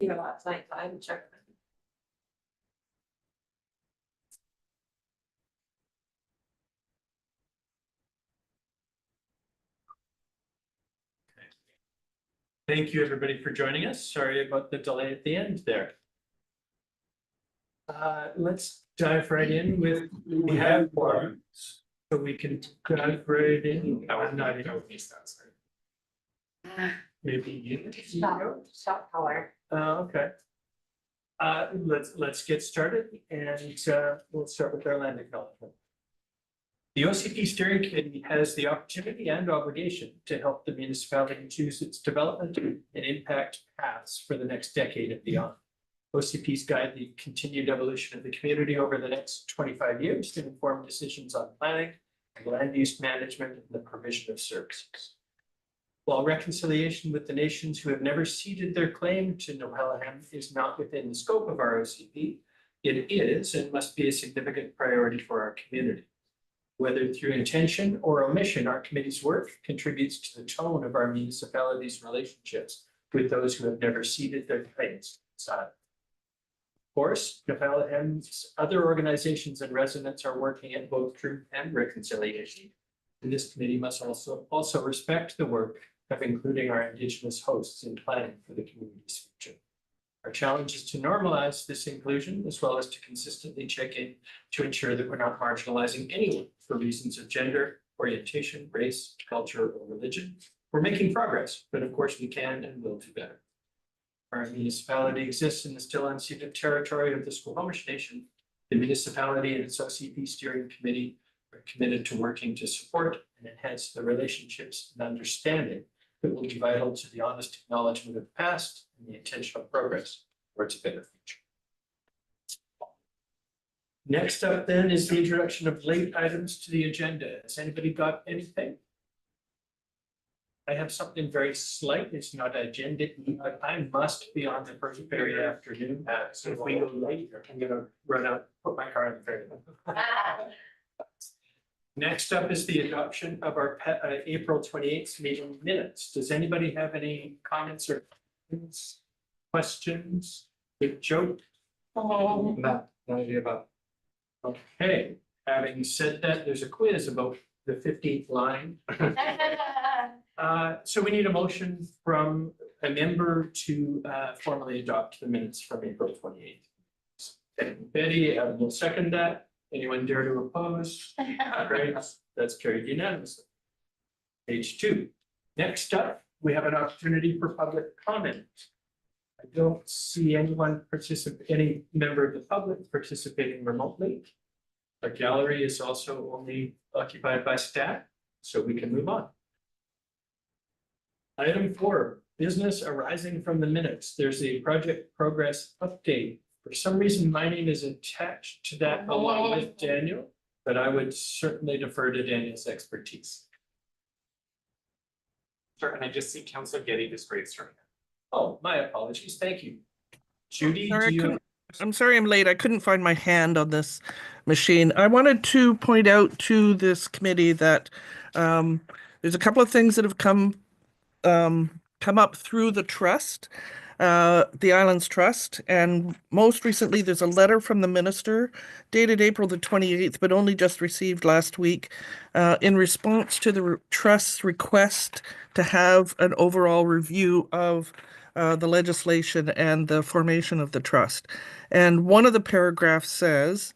You have a tonight, I haven't checked. Thank you, everybody, for joining us. Sorry about the delay at the end there. Let's dive right in with, we have forums, so we can dive right in. I'm not in. Maybe you. Stop color. Okay. Let's get started, and we'll start with our land acknowledgement. The OCP Steering Committee has the opportunity and obligation to help the municipality choose its development and impact paths for the next decade and beyond. OCPs guide the continued evolution of the community over the next 25 years to inform decisions on planning, land use management, and the provision of services. While reconciliation with the nations who have never ceded their claim to Nohellahem is not within the scope of our OCP, it is and must be a significant priority for our community. Whether through intention or omission, our committee's work contributes to the tone of our municipality's relationships with those who have never ceded their claims. Of course, Nohellahem's other organizations and residents are working at both truth and reconciliation. And this committee must also respect the work of including our Indigenous hosts in planning for the community's future. Our challenge is to normalize this inclusion, as well as to consistently check in to ensure that we're not marginalizing anyone for reasons of gender, orientation, race, culture, or religion. We're making progress, but of course we can and will do better. Our municipality exists in the still unceded territory of the Squamish Nation. The municipality and its OCP steering committee are committed to working to support and enhance the relationships and understanding that will be vital to the honest acknowledgement of the past and the intentional progress towards a better future. Next up then is the introduction of late items to the agenda. Has anybody got anything? I have something very slight. It's not agenda, but I must be on the first ferry afternoon. So if we go late, I'm gonna run out, put my car in the ferry. Next up is the adoption of our April 28th meeting minutes. Does anybody have any comments or questions? Good joke? No idea about. Okay, having said that, there's a quiz about the 15th line. So we need a motion from a member to formally adopt the minutes from April 28th. Okay, Betty, will second that. Anyone dare to oppose? Great, that's carried unanimously. Page 2. Next up, we have an opportunity for public comment. I don't see anyone any member of the public participating remotely. Our gallery is also only occupied by staff, so we can move on. Item 4, business arising from the minutes. There's a project progress update. For some reason, my name is attached to that along with Daniel, but I would certainly defer to Daniel's expertise. Sure, and I just see Councilor Getty just raised her hand. Oh, my apologies. Thank you. Judy, I'm sorry I'm late. I couldn't find my hand on this machine. I wanted to point out to this committee that there's a couple of things that have come up through the trust, the Islands Trust, and most recently there's a letter from the minister dated April the 28th, but only just received last week, in response to the trust's request to have an overall review of the legislation and the formation of the trust. And one of the paragraphs says,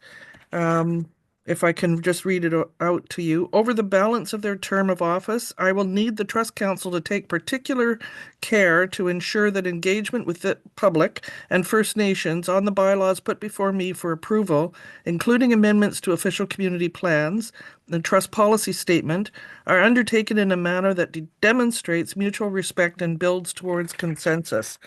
if I can just read it out to you, over the balance of their term of office, I will need the Trust Council to take particular care to ensure that engagement with the public and First Nations on the bylaws put before me for approval, including amendments to official community plans, the Trust Policy Statement, are undertaken in a manner that demonstrates mutual respect and builds towards consensus.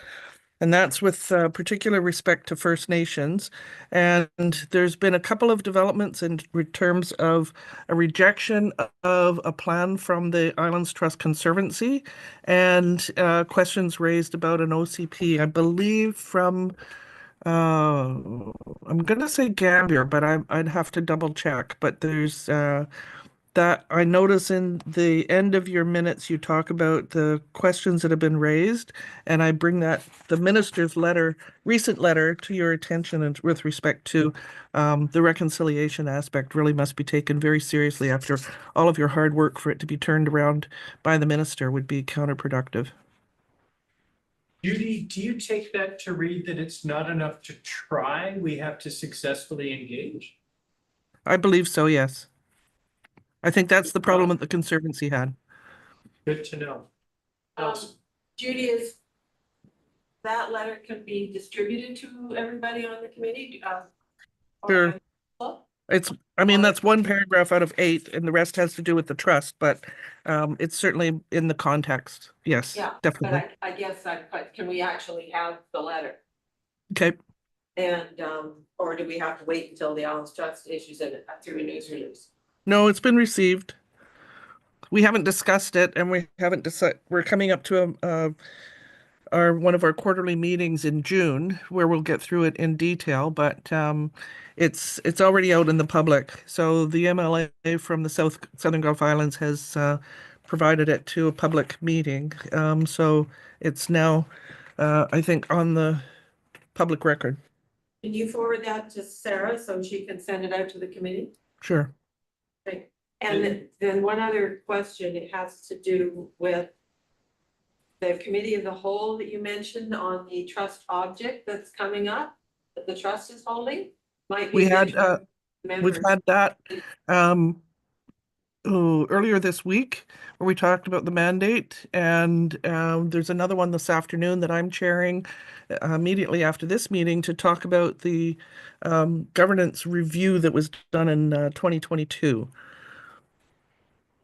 And that's with particular respect to First Nations. And there's been a couple of developments in terms of a rejection of a plan from the Islands Trust Conservancy and questions raised about an OCP, I believe from, I'm going to say Gambier, but I'd have to double check. But there's that I notice in the end of your minutes, you talk about the questions that have been raised, and I bring the minister's letter, recent letter, to your attention, and with respect to the reconciliation aspect really must be taken very seriously after all of your hard work. For it to be turned around by the minister would be counterproductive. Judy, do you take that to read that it's not enough to try, we have to successfully engage? I believe so, yes. I think that's the problem that the Conservancy had. Good to know. Judy, is that letter can be distributed to everybody on the committee? Sure. I mean, that's one paragraph out of 8, and the rest has to do with the trust, but it's certainly in the context. Yes, Yeah, definitely. but I guess can we actually have the letter? Okay. And, or do we have to wait until the Islands Trust issues it through a news release? No, it's been received. We haven't discussed it, and we haven't decided. We're coming up to one of our quarterly meetings in June, where we'll get through it in detail. But it's already out in the public. So the MLA from the Southern Gulf Islands has provided it to a public meeting. So it's now, I think, on the public record. Can you forward that to Sarah so she can send it out to the committee? Sure. Okay. And then one other question, it has to do with the committee of the whole that you mentioned on the trust object that's coming up, that the trust is holding. Might be We had members. we've had that earlier this week where we talked about the mandate, and there's another one this afternoon that I'm chairing immediately after this meeting to talk about the governance review that was done in 2022.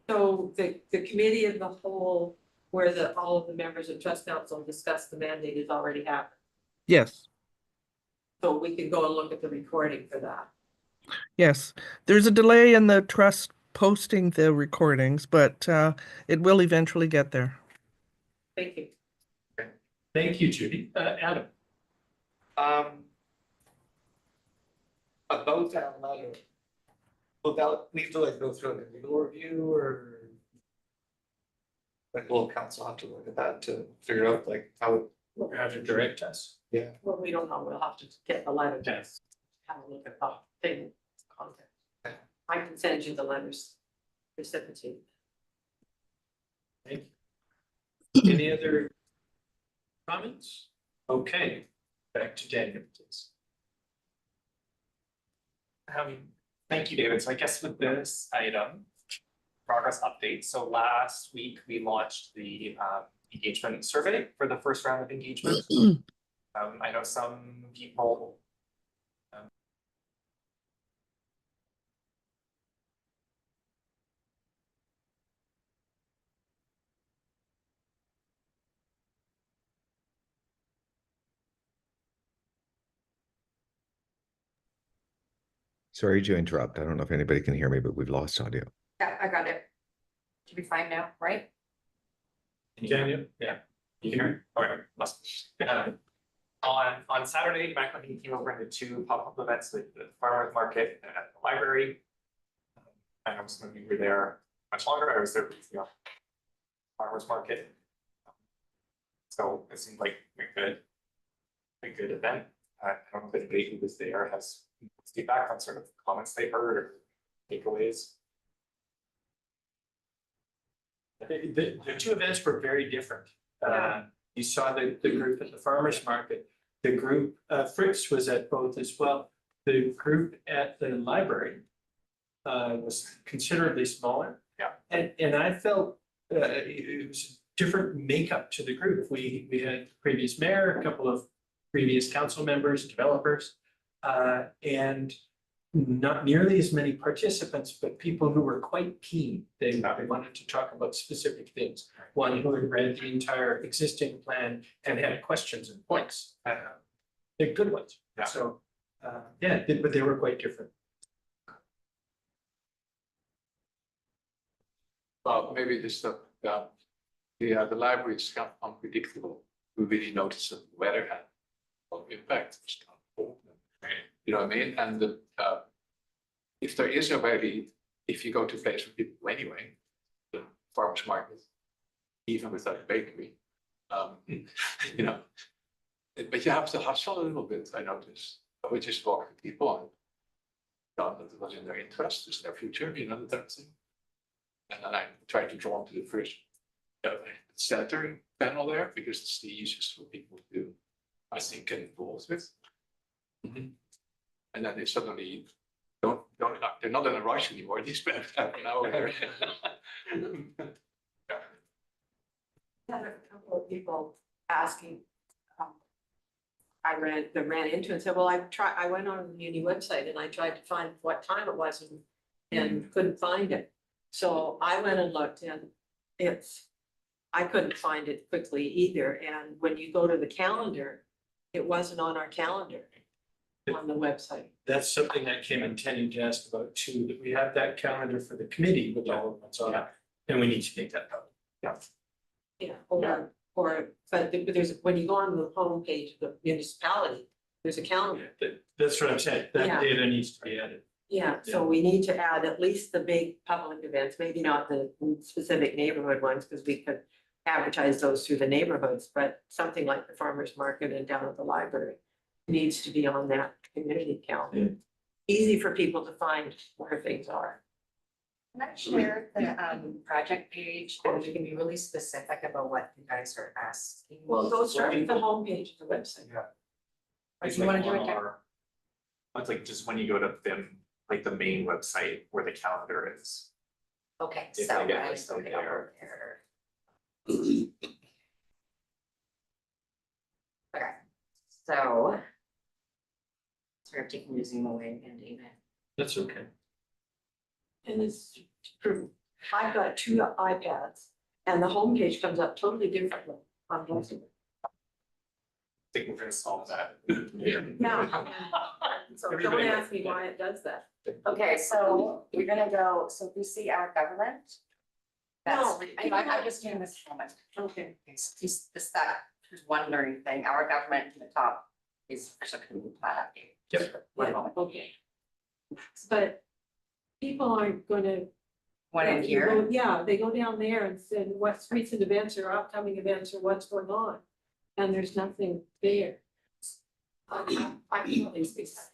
So the committee of the whole, where all of the members of trust council discuss the mandate, has already happened. Yes. So we can go and look at the recording for that. Yes. There's a delay in the trust posting the recordings, but it will eventually get there. Thank you. Thank you, Judy. Adam. About that letter. Will that need to like go through a legal review or? Like will council have to look at that to figure out like how? You have to direct us. Yeah. Well, we don't know, we'll have to get the letter, Yes. have a look at the thing, content. I can send you the letters. Reciprocate. Thank you. Any other comments? Okay, back to Daniel, please. Thank you, David. So I guess with this item, progress update. So last week we launched the engagement survey for the first round of engagement. I know some people. Sorry to interrupt. I don't know if anybody can hear me, but we've lost audio. Yeah, I got it. Should be fine now, right? Daniel? Yeah. You can hear me? Okay, must. On Saturday, back when he came over into 2 pop-up events, the farmers market and at the library. I know some of you were there much longer. I was there briefly on farmers market. So it seemed like a good event. I don't know if anybody who was there has feedback on sort of comments they heard or takeaways. The 2 events were very different. You saw the group at the farmers market. The group, Fritz was at both as well. The group at the library was considerably smaller. Yeah. And I felt it was a different makeup to the group. We had previous mayor, a couple of previous council members, developers, and not nearly as many participants, but people who were quite keen. They wanted to talk about specific things. One who had read the entire existing plan and had questions and points. They're good ones. Yeah. So, but they were quite different. Well, maybe this stuff, the library is kind of unpredictable. We really notice that the weather had a lot of impact. It's kind of cold, you know what I mean? And if there is a very if you go to a place where people go anyway, the farmer's market, even without a bakery, you know, but you have to hustle a little bit, I noticed. I would just walk with people and thought that it was in their interest, it's their future, you know, that type of thing. And then I tried to draw to the first center panel there because it's the easiest for people to, I think, get involved with. And then they suddenly they're not in a rush anymore. They spend half an hour there. Had a couple of people asking, I ran into and said, well, I went on the uni website and I tried to find what time it was and couldn't find it. So I went and looked and I couldn't find it quickly either. And when you go to the calendar, it wasn't on our calendar on the website. That's something that Kim intended to ask about too, that we have that calendar for the committee with all of what's on it. And we need to make that public. Yeah, but there's, when you go on the homepage of the municipality, there's a calendar. That's what I'm saying. That Yeah. data needs to be added. Yeah, so we need to add at least the big public events, maybe not the specific neighborhood ones, because we could advertise those through the neighborhoods, but something like the farmer's market and down at the library needs to be on that community calendar. Easy for people to find where things are. Can I share the project page and you can be really specific about what you guys are asking? Well, go start with the homepage of the website. Yeah. Or It's do you like wanna do on it there? our- It's like just when you go to them, like the main website where the calendar is. Okay, If so I get I this go thing over there. Okay, so. Sorry, I'm taking the Zoom away again, David. That's okay. And it's true. I've got 2 iPads and the homepage comes up totally differently on both of them. I think we're gonna solve that. Yeah. So don't Everybody- ask me why it does that. Okay, so we're gonna go, so if we see our government. No, I'm just doing this moment. Okay. It's that wondering thing, our government in the top is actually community plan update. Just for one Yeah, moment. okay. But people aren't gonna. One in here. Yeah, they go down there and say what recent events or upcoming events or what's going on. And there's nothing there. I can probably speak to that.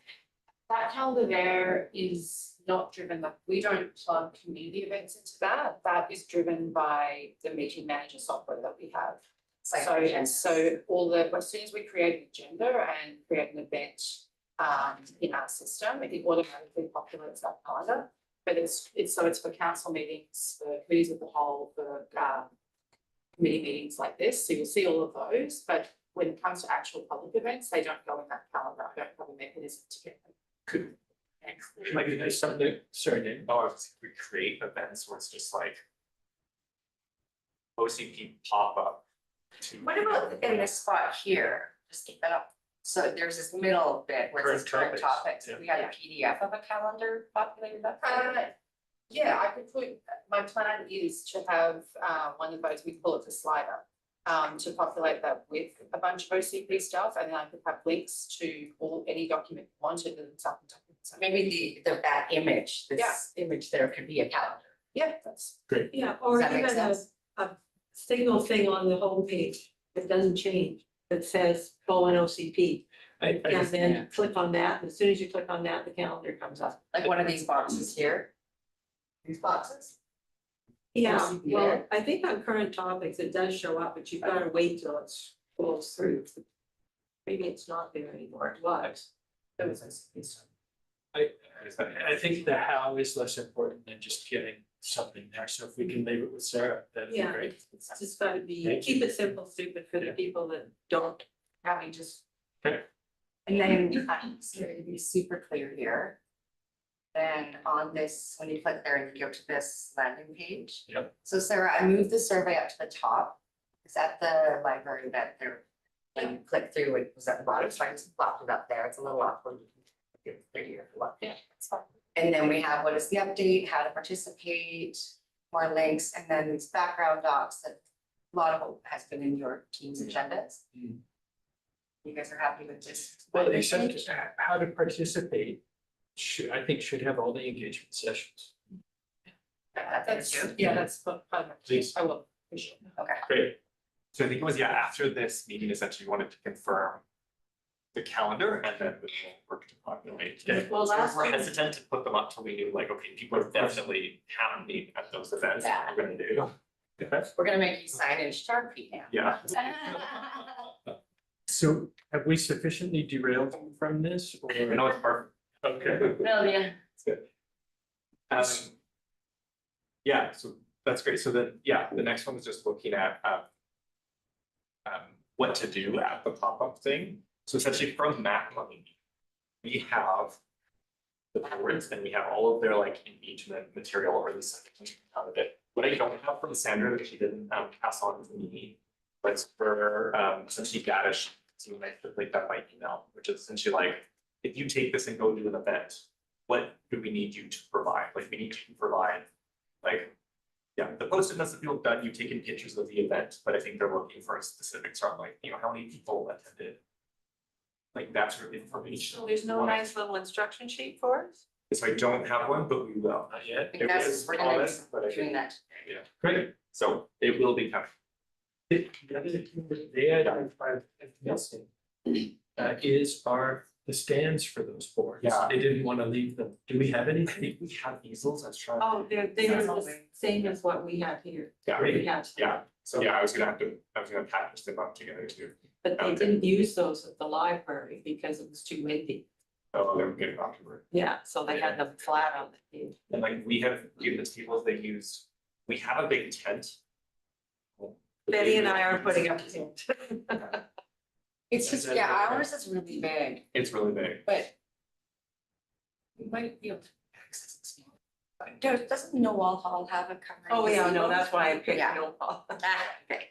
That calendar there is not driven, that we don't plug community events into that. That is driven by the meeting manager software that we have. It's like So, agendas. so as soon as we create an agenda and create an event in our system, it automatically populates that calendar. But it's for council meetings, for committees of the whole, for committee meetings like this. So you'll see all of those, but when it comes to actual public events, they don't go in that calendar. I don't have a mechanism to get them. Could, Might be nice something, sorry, Dave. if we create events where it's just like OCP pop-up. What about in this spot here, just keep it up, so there's this middle bit where it says current Current topics, topics, we had a PDF of a calendar populated up there. Yeah, I could put, my plan is to have one of those, we call it the slider. To populate that with a bunch of OCP stuff, and then I could have links to any document you wanted and stuff. So maybe that image, this image there could be a calendar. Yeah, that's. Yeah, or Does that make even sense? a single thing on the homepage that doesn't change, that says Bowen OCP. And then click on that, and as soon as you click on that, the calendar comes up. Like one of these boxes here. These boxes? Yeah, OCP well, there? I think on current topics, it does show up, but you've got to wait till it scrolls through. Maybe it's not there anymore, it was. There was OCP stuff. I think the how is less important than just getting something there, so if we can leave it with Sarah, that'd be Yeah, great. it's just gotta be, Thank keep it simple, stupid for the Yeah. people that don't. Having just. Okay. And then, so to be super clear here. Then on this, when you click there and you go to this landing page. Yep. So Sarah, I moved the survey up to the top. Is that the library that there, when you click through, it was at the bottom, so I just plopped it up there, it's a little awkward. It's prettier for what. Yeah, it's fine. And then we have what is the update, how to participate, more links, and then these background docs that a lot of it has been in your team's agendas. Mm. You guys are happy with this? Well, except how to participate should have all the engagement sessions. That's, yeah, that's part of it. Please. I will, appreciate it. Okay. Great. So I think it was, yeah, after this meeting, essentially we wanted to confirm the calendar and then we'll work to populate. Well, last We're week- hesitant to put them up till we knew like, okay, people are definitely happy at those events, what we're gonna do. We're gonna make you sign in Sharpie now. Yeah. So have we sufficiently derailed from this or? I know it's perfect. Okay. Brilliant. It's good. Yeah, so that's great. So then, yeah, the next one is just looking at what to do at the pop-up thing. So essentially from Mac Money, we have the boards and we have all of their like engagement material or the second out of it. What I don't have from Sandra that she didn't pass on to me was for essentially data sheets. So I put like that by email, which is essentially like, if you take this and go do an event, what do we need you to provide? Like we need you to provide, like, yeah, the post-it notes that people have done, you've taken pictures of the event, but I think they're looking for specifics on like, you know, how many people attended. Like that sort of information. So there's no nice little instruction sheet for us? So I don't have one, but we will, not yet. I think that's, It was we're gonna promised, but I be doing didn't. that. Yeah, great, so it will be coming. The other thing that they identified as missing is the stands for those boards. Yeah. They didn't want to leave them. Do we have I anything? think we have easels, let's try. Oh, they're the same as what we have here. Yeah, We have. yeah, so yeah, I was gonna package them up together too. But they Okay. didn't use those at the library because it was too windy. Oh, they were getting afterward. Yeah, so they had them flat on the table. And like we have, given the tables they use, we have a big tent. Betty and I are putting up a tent. It's just, yeah, ours is really big, It's really big. but we might be able to access it small. Doesn't Noel Hall have a covering? Oh, yeah, no, gazebo? that's why I picked Yeah. no ball. Ah, okay.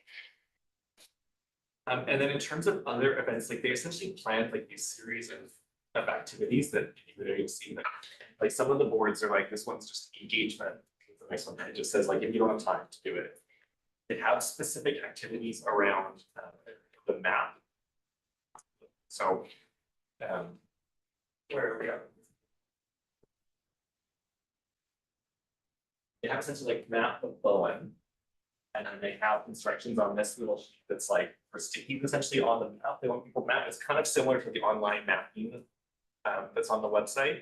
And then in terms of other events, like they essentially planned like these series of activities that you'll see that. Like some of the boards are like, this one's just engagement. The next one, it just says like, if you don't have time to do it. They have specific activities around the map. So, where are we at? They have essentially like map of Bowen. And then they have instructions on this little sheet that's like for sticking essentially on the map. They want people to map. It's kind of similar to the online mapping that's on the website.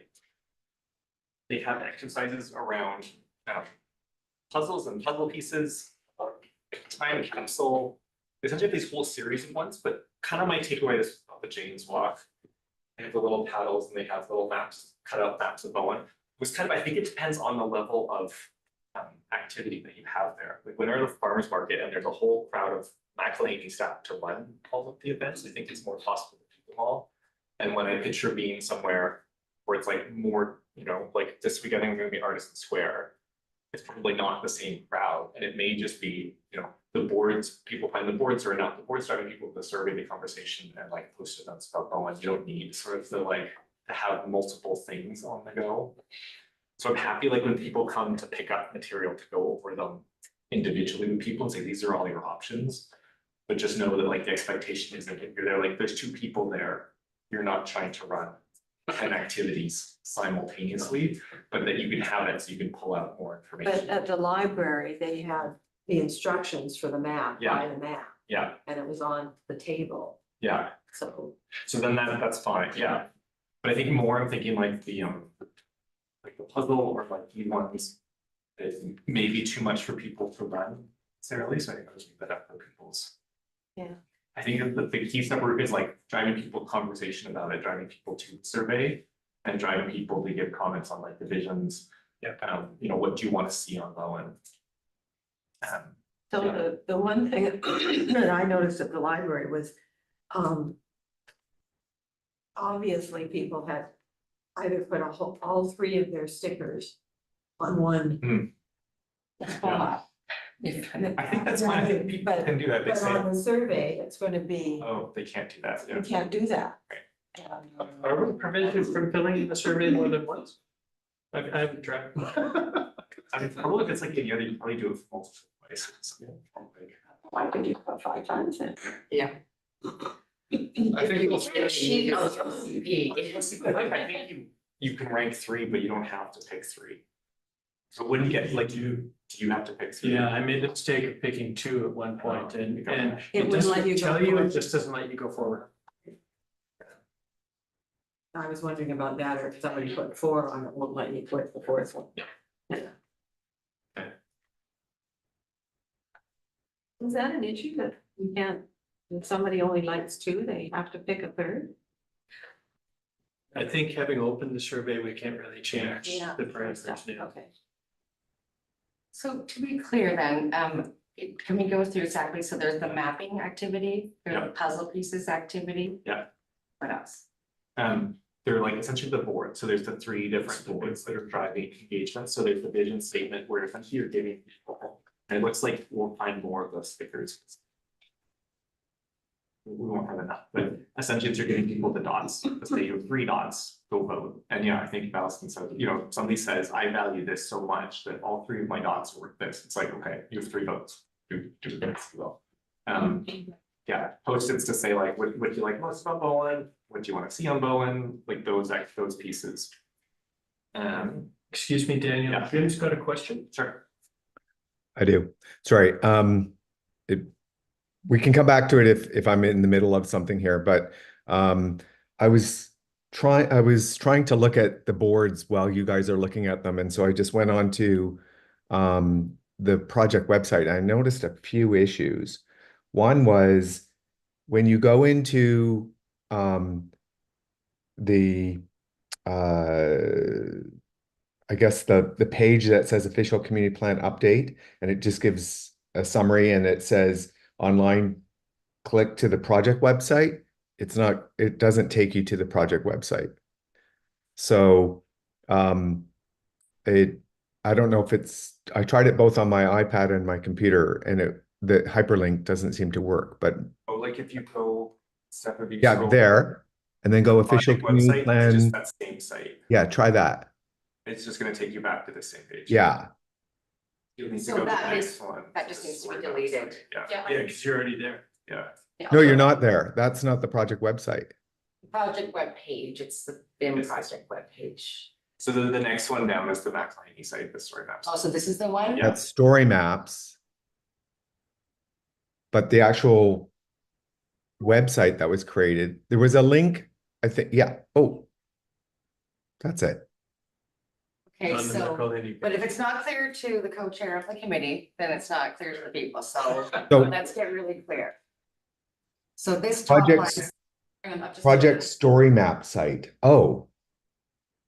They have exercises around puzzles and puzzle pieces, time capsule. They essentially have these whole series of ones, but kind of my takeaway is about the Jane's Walk. They have the little paddles and they have little maps, cut out maps of Bowen. It was kind of, I think it depends on the level of activity that you have there. Like when you're at a farmer's market and there's a whole crowd of McLean staff to run all of the events, I think it's more possible to do them all. And when I picture being somewhere where it's like more, you know, like this weekend I'm gonna be Artisan Square, it's probably not the same crowd, and it may just be, you know, the boards, people find the boards are enough, the boards driving people to survey the conversation and like post events about Bowen. You don't need sort of the like to have multiple things on the go. So I'm happy like when people come to pick up material to go over them individually with people and say, these are all your options. But just know that like the expectation is that if you're there, like there's two people there, you're not trying to run 10 activities simultaneously, but that you can have it so you can pull out more But information. at the library, they had the instructions for the map, Yeah. by the map, Yeah, and it was on the table, yeah. so. So then that's fine, yeah. But I think more I'm thinking like the puzzle or like these ones. Is maybe too much for people to run necessarily, so I think I'll just leave that up for people's. Yeah. I think that the key step is like driving people conversation about it, driving people to survey. And driving people to give comments on like divisions. Yeah. You know, what do you want to see on Bowen? So the one thing that I noticed at the library was, obviously people had either put all three of their stickers on one. spot. I think that's fine, I think people can do that, they But say, on the survey, it's gonna be, oh, they can't do that, you yeah. can't do that. Are we prevented from filling in the survey more than once? I haven't tried. I mean, probably if it's like any other, you probably do it for multiple places. Why could you put 5 times in? Yeah. I think it's Get a sheet of OCP. I think you can rank 3, but you don't have to pick 3. So it wouldn't get, like, do you have to pick three? Yeah, I made the mistake of picking two at one point and It it wouldn't let doesn't you go tell you, it forward. just doesn't let you go forward. I was wondering about that, or if somebody put 4 on it, won't let you put the 4th one. Yeah. Okay. Is that an issue that we can't, if somebody only likes 2, they have to pick a 3rd? I think having opened the survey, we can't really change Yeah. the parameters now. Okay. So to be clear then, can we go through exactly, so there's the mapping activity, there's the puzzle pieces activity? Yeah. What else? They're like essentially the board, so there's the 3 different boards that are driving engagement, so there's the vision statement where essentially you're giving people. And it looks like we'll find more of those stickers. We won't have enough, but essentially you're giving people the dots, let's say you have 3 dots, go vote. And yeah, I think Alison said, you know, somebody says, I value this so much that all 3 of my dots are worth this, it's like, okay, you have 3 votes, do this, well. Yeah, post-its to say like, what do you like most about Bowen? What do you want to see on Bowen? Like those pieces. Excuse me, Daniel, Yeah. Jim's got a question? Sure. I do. Sorry. We can come back to it if I'm in the middle of something here, but I was trying to look at the boards while you guys are looking at them, and so I just went on to the project website. I noticed a few issues. One was when you go into the I guess the page that says official community plan update, and it just gives a summary and it says online, click to the project website. It doesn't take you to the project website. So I don't know if I tried it both on my iPad and my computer, and the hyperlink doesn't seem to work, but Oh, like if you go step of yeah, there, and then go official community website, it's just plan. that same site. Yeah, try that. It's just gonna take you back to the same page. Yeah. You'll need to So go to the that next is- one. that just needs to be Sort of deleted. Yeah, Yeah, because you're already there. yeah. No, you're not there. That's not the project website. Project webpage, it's the BIM project webpage. So the next one down is the backline site, the story maps. Oh, so this is the one? Yeah. That's story maps. But the actual website that was created, there was a link, I think, yeah. Oh, that's it. Okay, On the so, medical, then you- but if it's not clear to the co-chair of the committee, then it's not clear to the people, so So let's get really clear. So this top line. project, Bring them up just a project little story map site. Oh,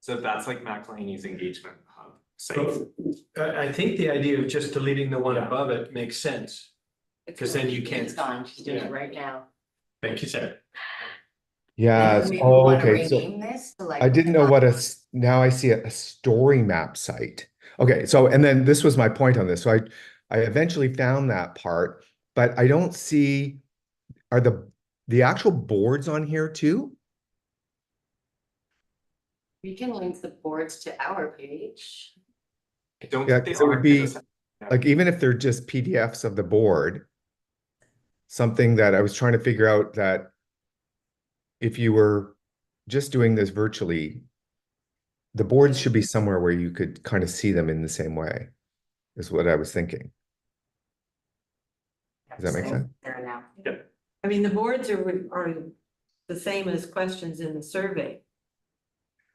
So that's like McElhaney's engagement hub site. So, I think the idea of just deleting the one Yeah. above it makes sense. bit. Because then you It's can't. gone, she's doing Yeah. it right now. Thank you, Sarah. yes. Maybe we Oh, wanna okay. So rename this to like. I didn't know what now I see a story map site. Okay, so and then this was my point on this. So I eventually found that part, but I don't see, are the actual boards on here too? We can link the boards to our page. I don't Yeah, think they 'cause it would are. be because- like, even if they're just PDFs of the board, something that I was trying to figure out that if you were just doing this virtually, the boards should be somewhere where you could kind of see them in the same way, is what I was thinking. Does that make sense? There now. I mean, the boards are the same as questions in the survey.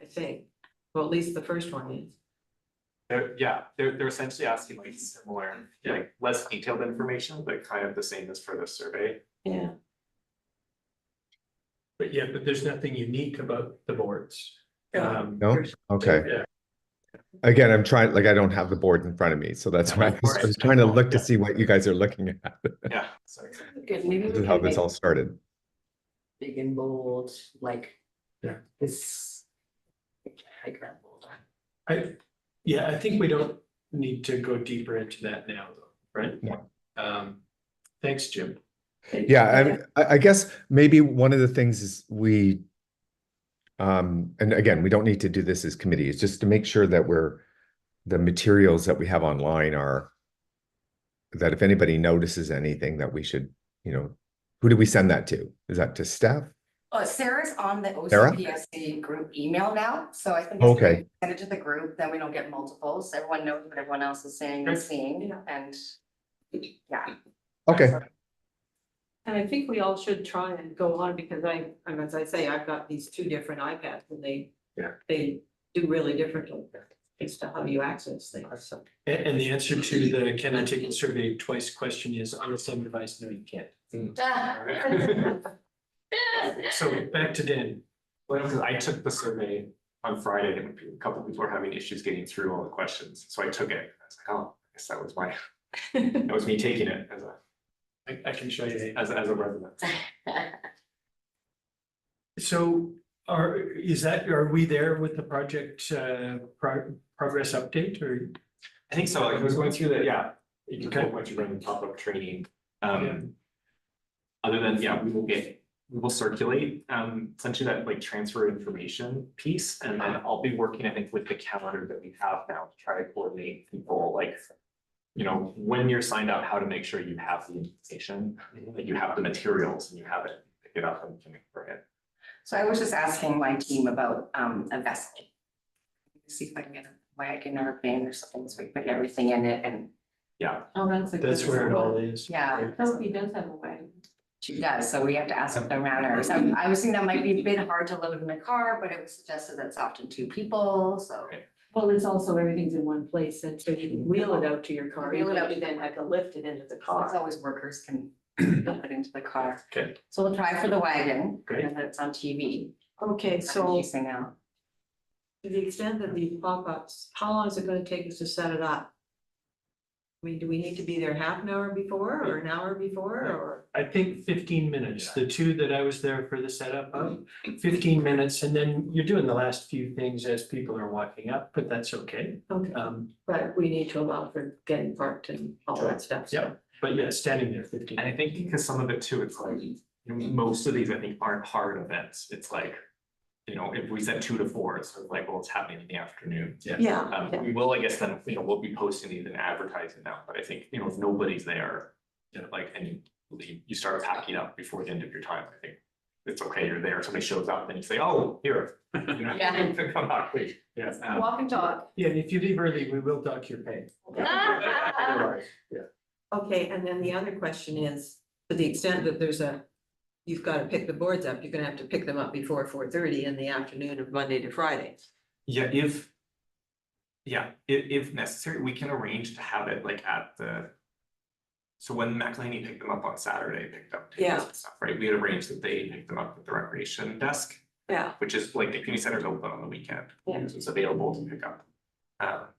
I think, well, at least the first one is. They're essentially asking like similar, like less detailed information, but kind of the same as for the survey. Yeah. But yeah, but there's nothing unique about the boards. No? Okay. Yeah. Again, I'm trying, like, I don't have the board in front of me, so that's why I was trying to look to see what you guys are looking at. Yeah, sorry. Good, maybe This we is how can this make all started. big and bold, like. Yeah. This. Like that bold. I think we don't need to go deeper into that now, though, right? No. Thanks, Jim. Yeah, I guess maybe one of the things is and again, we don't need to do this as committee, it's just to make sure that the materials that we have online are, that if anybody notices anything that we should, who do we send that to? Is that to staff? Oh, Sarah's on the Sarah? OCPSC group email now, so I think. Okay. Send it to the group, then we don't get multiples, everyone knows what everyone else is saying and seeing, and. Yeah, Okay. And I think we all should try and go on because as I say, I've got these two different iPads and they do really differently as to how you access things, so. And the answer to the can I take the survey twice question is on the same device, no, you can't. So back to Dan. Well, because I took the survey on Friday and a couple of people were having issues getting through all the questions, so I took it. I was like, oh, I guess that was that was me taking it as I can show you. as a resident. So are we there with the project progress update or? I think so, like I was going through that, you can kind of once you run the pop-up training. Other than, we will circulate essentially that like transfer information piece, and then I'll be working, I think, with the calendar that we have now to try to coordinate people like, you know, when you're signed up, how to make sure you have the information, that you have the materials and you have it, pick it up and can bring it. so I was just asking my team about a vessel. See if I can get a wagon or a van or something, so we put everything in it and, Oh, That's where it all is. yeah. Sophie does have a way. She does, so we have to ask the runners. I was thinking that might be a bit hard to load in a car, but it was suggested that it's often two people, so. Well, it's also everything's in one place, and so you can wheel it out to your car, Wheel it out. you then have to lift it into the It's car. always workers can put it into the car. Okay. So we'll try for the wagon, Great. and that it's on TV. Okay, so Say now. to the extent that these pop-ups, how long is it gonna take us to set it up? I mean, do we need to be there half an hour before or an hour before or? I think 15 minutes, the two that I was there for the setup of, 15 minutes, and then you're doing the last few things as people are walking up, but that's okay. Okay, but we need to allow for getting parked and all that stuff. so. Yeah. But yeah, standing there 15. And I think because some of it too, it's like, you know, most of these, I think, aren't hard events. It's like, you know, if we said 2 to 4, it's sort of like, well, it's happening in the afternoon. Yeah, We will, I guess, then, you know, we'll be posting these and advertising now, but I think, you know, if nobody's there, you know, like, and you start packing up before the end of your time, I think it's okay, you're there, somebody shows up, then you say, oh, here. You know, Yeah. come back, please. Yeah. Walk and talk. Yeah, and if you leave early, we will dock your pay. okay, and then the other question is, to the extent that you've got to pick the boards up, you're gonna have to pick them up before 4:30 in the afternoon of Monday to Friday. Yeah, if necessary, we can arrange to have it like at the. So when McElhaney picked them up on Saturday, picked up tables and stuff, right? We had arranged that they picked them up at the recreation desk, Yeah, which is like the community center is open on the weekend. Yeah. So it's available to pick up.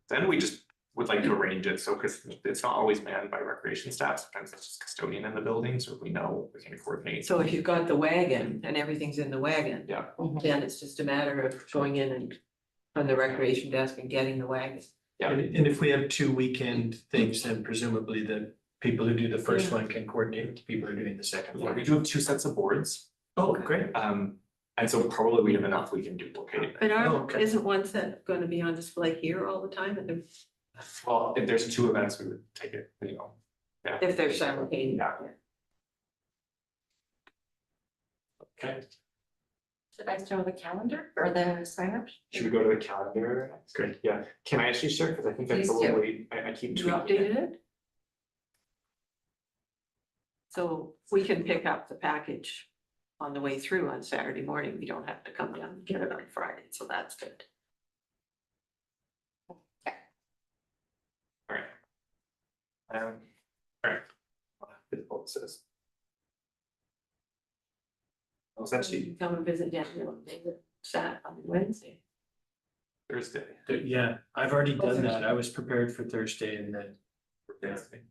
Then we just would like to arrange it, so because it's not always manned by recreation staff, sometimes it's just custodian in the building, so if we know, we can coordinate. so if you've got the wagon and everything's in the wagon. Yeah. Then it's just a matter of going in and on the recreation desk and getting the wagon. Yeah. And if we have 2 weekend things, then presumably the people who do the first Yeah. one can coordinate with the people who are doing the second Yeah, one. we do have 2 sets of boards. Oh, great. And so probably we have enough we can duplicate. But Oh, okay. isn't one set gonna be on display here all the time Well, if there's 2 events, we would take it, you know. if they're simultaneous? Yeah. Okay, Should I show the calendar or the sign up? should we go to the calendar? Good, yeah. Can I actually share? Because I think I Please do. probably, I keep You tweaking it. updated it? So we can pick up the package on the way through on Saturday morning. We don't have to come down and get it on Friday, so that's good. All right. What it says. Oh, it's actually Come and visit Daniel and David Sat on Wednesday. Thursday. Yeah, I've already done that. I was prepared for Thursday and then. Thursday.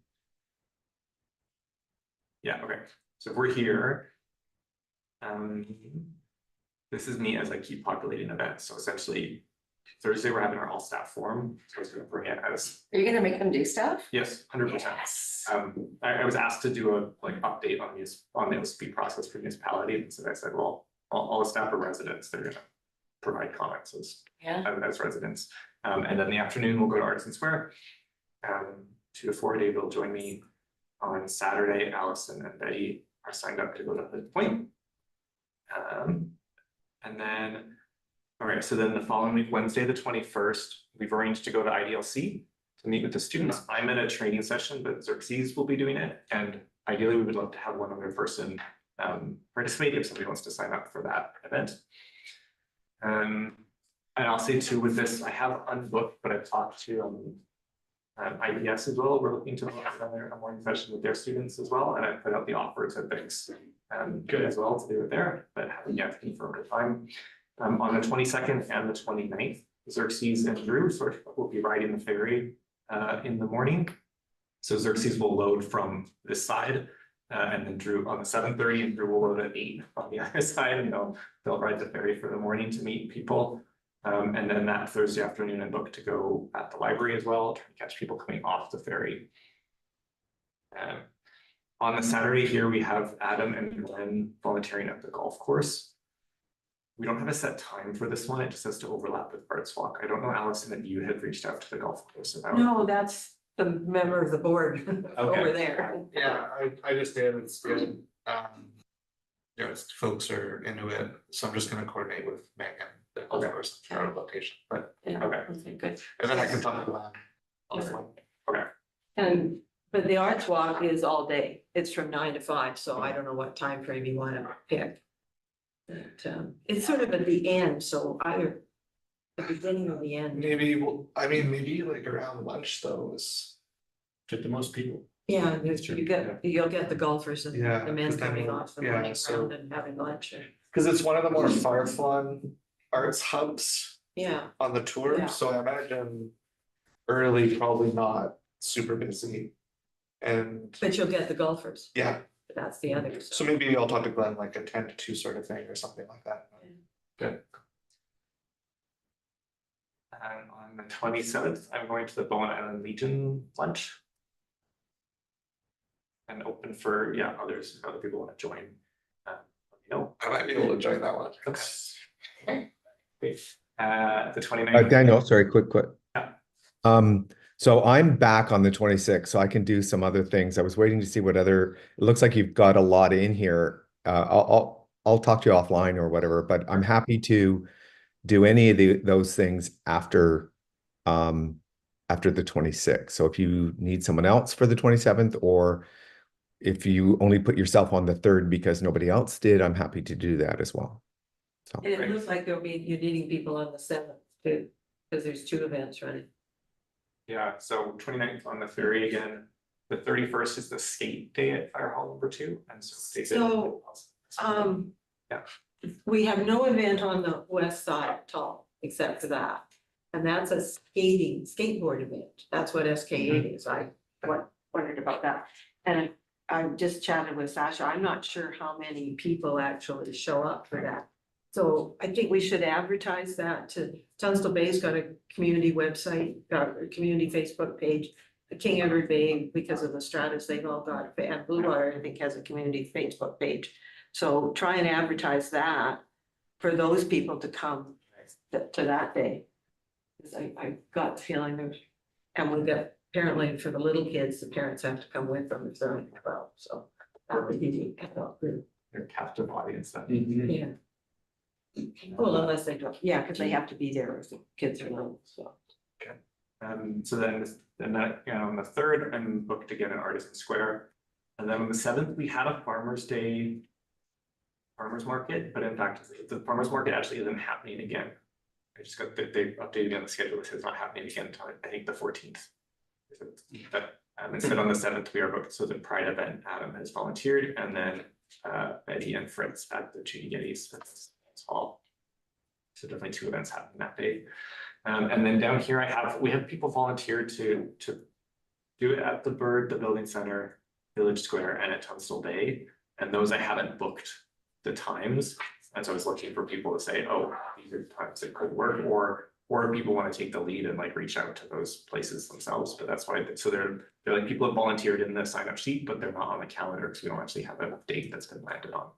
Yeah, okay, so if we're here. This is me as I keep populating events, so essentially Thursday, we're having our all staff forum, so I was gonna bring it as, Are you gonna make them do stuff? yes, 100%. Yes. I was asked to do a like update on the OCP process for municipality, and so I said, well, all the staff are residents, they're gonna provide comments as residents. And then the afternoon, we'll go to Artisan Square. 2 to 4, Dave will join me on Saturday. Allison and Betty are signed up to go to the point. And then, all right, so then the following week, Wednesday, the 21st, we've arranged to go to IDLC to meet with the students. I'm in a training session, but Xerxes will be doing it. And ideally, we would love to have one other person participate if somebody wants to sign up for that event. And I'll say too, with this, I have unbooked, but I've talked to IBS as well. We're looking to run a morning session with their students as well, and I put out the offers at banks good as well to do it there, but haven't yet confirmed a time. On the 22nd and the 29th, Xerxes and Drew will be riding the ferry in the morning. So Xerxes will load from this side, and then Drew on the 7:30, and Drew will load at 8 on the other side, and they'll ride the ferry for the morning to meet people. And then that Thursday afternoon, I booked to go at the library as well, trying to catch people coming off the ferry. On the Saturday here, we have Adam and Glenn volunteering at the golf course. We don't have a set time for this one. It just has to overlap with Arts Walk. I don't know, Allison, if you had reached out to the golf course about. No, that's the member of the board over there. Yeah, I just did, it's good. You know, it's folks are into it, so I'm just gonna coordinate with Megan, the golf course, our location, but, Yeah, Okay. okay, good. and then I can talk about. But the Arts Walk is all day. It's from 9 to 5, so I don't know what time frame you want to pick. But it's sort of at the end, so either the beginning or the end. Maybe, well, I mean, maybe like around lunch though is, Get the most people. Yeah, you'll get the golfers and Yeah, the men 'cause then coming we'll- off the yeah, morning so- round and having lunch. cause it's one of the more far-flung arts hubs Yeah, on the tour, Yeah. so I imagine early, probably not super busy. And but you'll get the golfers. yeah, That's the other. so maybe I'll talk to Glenn like a 10 to 2 sort of thing or something like that. And on the 27th, I'm going to the Bowen Island Legion lunch. And open for, others, if other people want to join. I might be able to join that one. The 29th. Daniel, sorry, quick. Yeah. So I'm back on the 26th, so I can do some other things. I was waiting to see what other, it looks like you've got a lot in here. I'll talk to you offline or whatever, but I'm happy to do any of those things after the 26th. So if you need someone else for the 27th, or if you only put yourself on the 3rd because nobody else did, I'm happy to do that as well. So And it looks like you're needing people on the 7th too, because there's 2 events running. Yeah, so 29th on the ferry again. The 31st is the skate day at Fire Hall number 2, and so. Yeah. We have no event on the west side at all, except for that. And that's a skateboard event. That's what SK8 is. I wondered about that. And I just chatted with Sasha. I'm not sure how many people actually show up for that. So I think we should advertise that to, Tunstall Bay's got a community website, got a community Facebook page. King Edward Bay, because of the Stratus, they've all got, and Blue Water, I think, has a community Facebook page. So try and advertise that for those people to come to that day. Cause I got the feeling there's, and we've got, apparently for the little kids, the parents have to come with them if they're only 12, so that would be neat. I thought, Your captive audience then. yeah. Well, unless they don't, yeah, cause they have to be there if the kids are little, so. So then that, on the 3rd, I'm booked again at Artisan Square. And then on the 7th, we had a Farmers Market, but in fact, the Farmers Market actually isn't happening again. I just got, they updated me on the schedule, it says it's not happening again until I think the 14th. But instead on the 7th, we are booked, so the Pride event, Adam has volunteered, and then Betty and Fritz at the Judy Geddes Hall. So definitely 2 events happening that day. And then down here we have people volunteered to do it at the Bird, the Building Center, Village Square, and at Tunstall Bay. And those I haven't booked the times. And so I was looking for people to say, oh, these are times that could work, or people want to take the lead and like reach out to those places themselves. But that's why, so they're like people have volunteered in the sign up sheet, but they're not on the calendar because we don't actually have a date that's been landed on.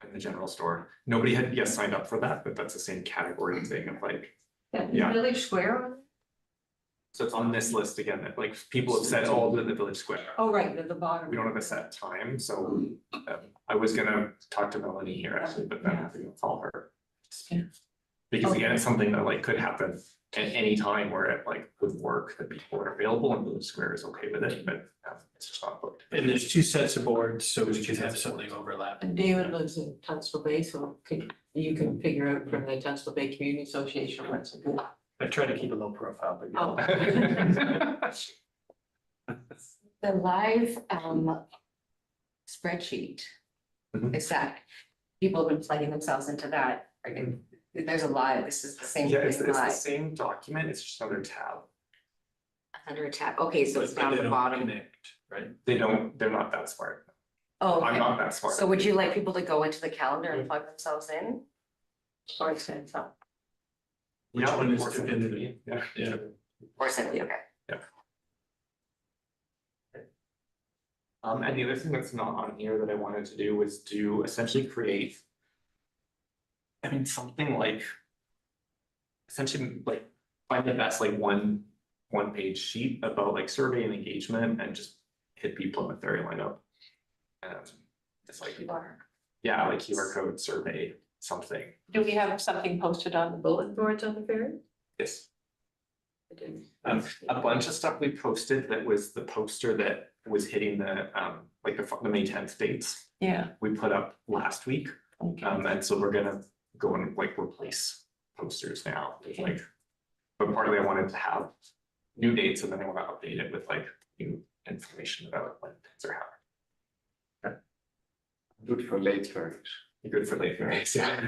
In the general store. Nobody had yet signed up for that, but that's the same category thing of like, yeah. Village Square. So it's on this list again, that like people have said, oh, the village square. Oh, right, at the bottom. We don't have a set time, so I was gonna talk to Melanie here actually, but then I have to go call her. Yeah. Because again, it's something that like could happen at any time where it like would work, that people are available and village square is okay with it, but it's just not booked. And there's two sets of boards, so we could have something overlap. And David lives in Tunstall Bay, so you can figure out from the Tunstall Bay Community Association what's a good. I try to keep a low profile, but Oh. The live spreadsheet. Mhm. Is that, people have been plugging themselves into that, there's a live, this is the same Yeah, it's thing the live, same document, it's just another tab. under a tab, okay, so it's But down they at the don't bottom. Connect, right? They're not that smart. Oh, I'm okay, not that smart. so would you like people to go into the calendar and plug themselves in? Or send some, Which Yeah, one is or something. definitive? Yeah. Yeah. or simply, okay. And the other thing that's not on here that I wanted to do was to essentially create. I mean, something like. Essentially, like, find the best like one page sheet about like survey and engagement and just hit people in the ferry lineup. It's like, yeah, like QR code survey, something, Do we have something posted on the bulletin boards on the ferry? this. I didn't. A bunch of stuff we posted that was the poster that was hitting the like the May 10th dates. Yeah. We put up last week, Okay. and so we're gonna go and like replace posters now, with, like. But partly I wanted to have new dates and then I want to update it with like new information about when things are happening. Good for late ferries, Good for late ferries, yeah.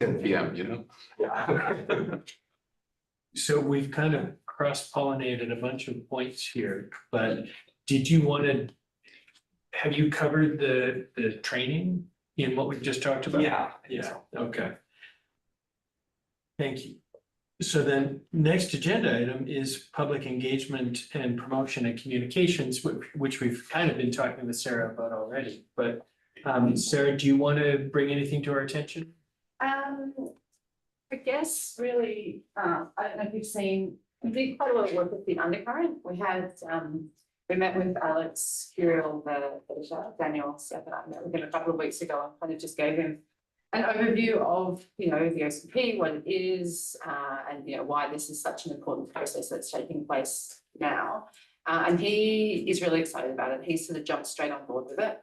10 PM, you know? Yeah. So we've kind of cross-pollinated a bunch of points here, but did you want to? Have you covered the training in what we've just talked about? Yeah. Yeah, okay. Thank you. So then, next agenda item is public engagement and promotion and communications, which we've kind of been talking with Sarah about already, but Sarah, do you want to bring anything to our attention? I guess really, I don't know if you've seen, we did quite a lot of work with the undercurrent. We had, we met with Alex Curiel, the editor, Daniel Steph and I met with him a couple of weeks ago and kind of just gave him an overview of, you know, the OCP, what it is, and, you know, why this is such an important process that's taking place now. And he is really excited about it. He sort of jumped straight on board with it.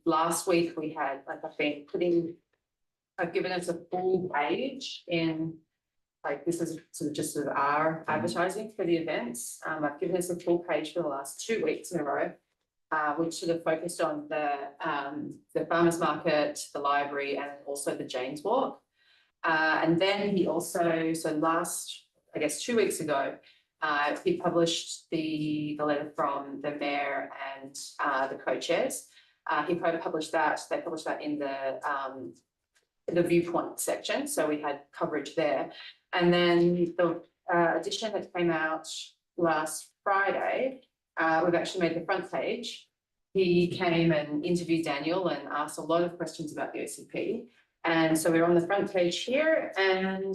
Last week we had, like, I've given us a full page in, like, this is sort of just sort of our advertising for the events. I've given us a full page for the last 2 weeks in a row, which sort of focused on the farmers market, the library, and also the James Walk. And then he also, so last, I guess 2 weeks ago, he published the letter from the mayor and the co-chairs. He published that. They published that in the viewpoint section, so we had coverage there. And then the edition that came out last Friday, we've actually made the front page. He came and interviewed Daniel and asked a lot of questions about the OCP. And so we're on the front page here, and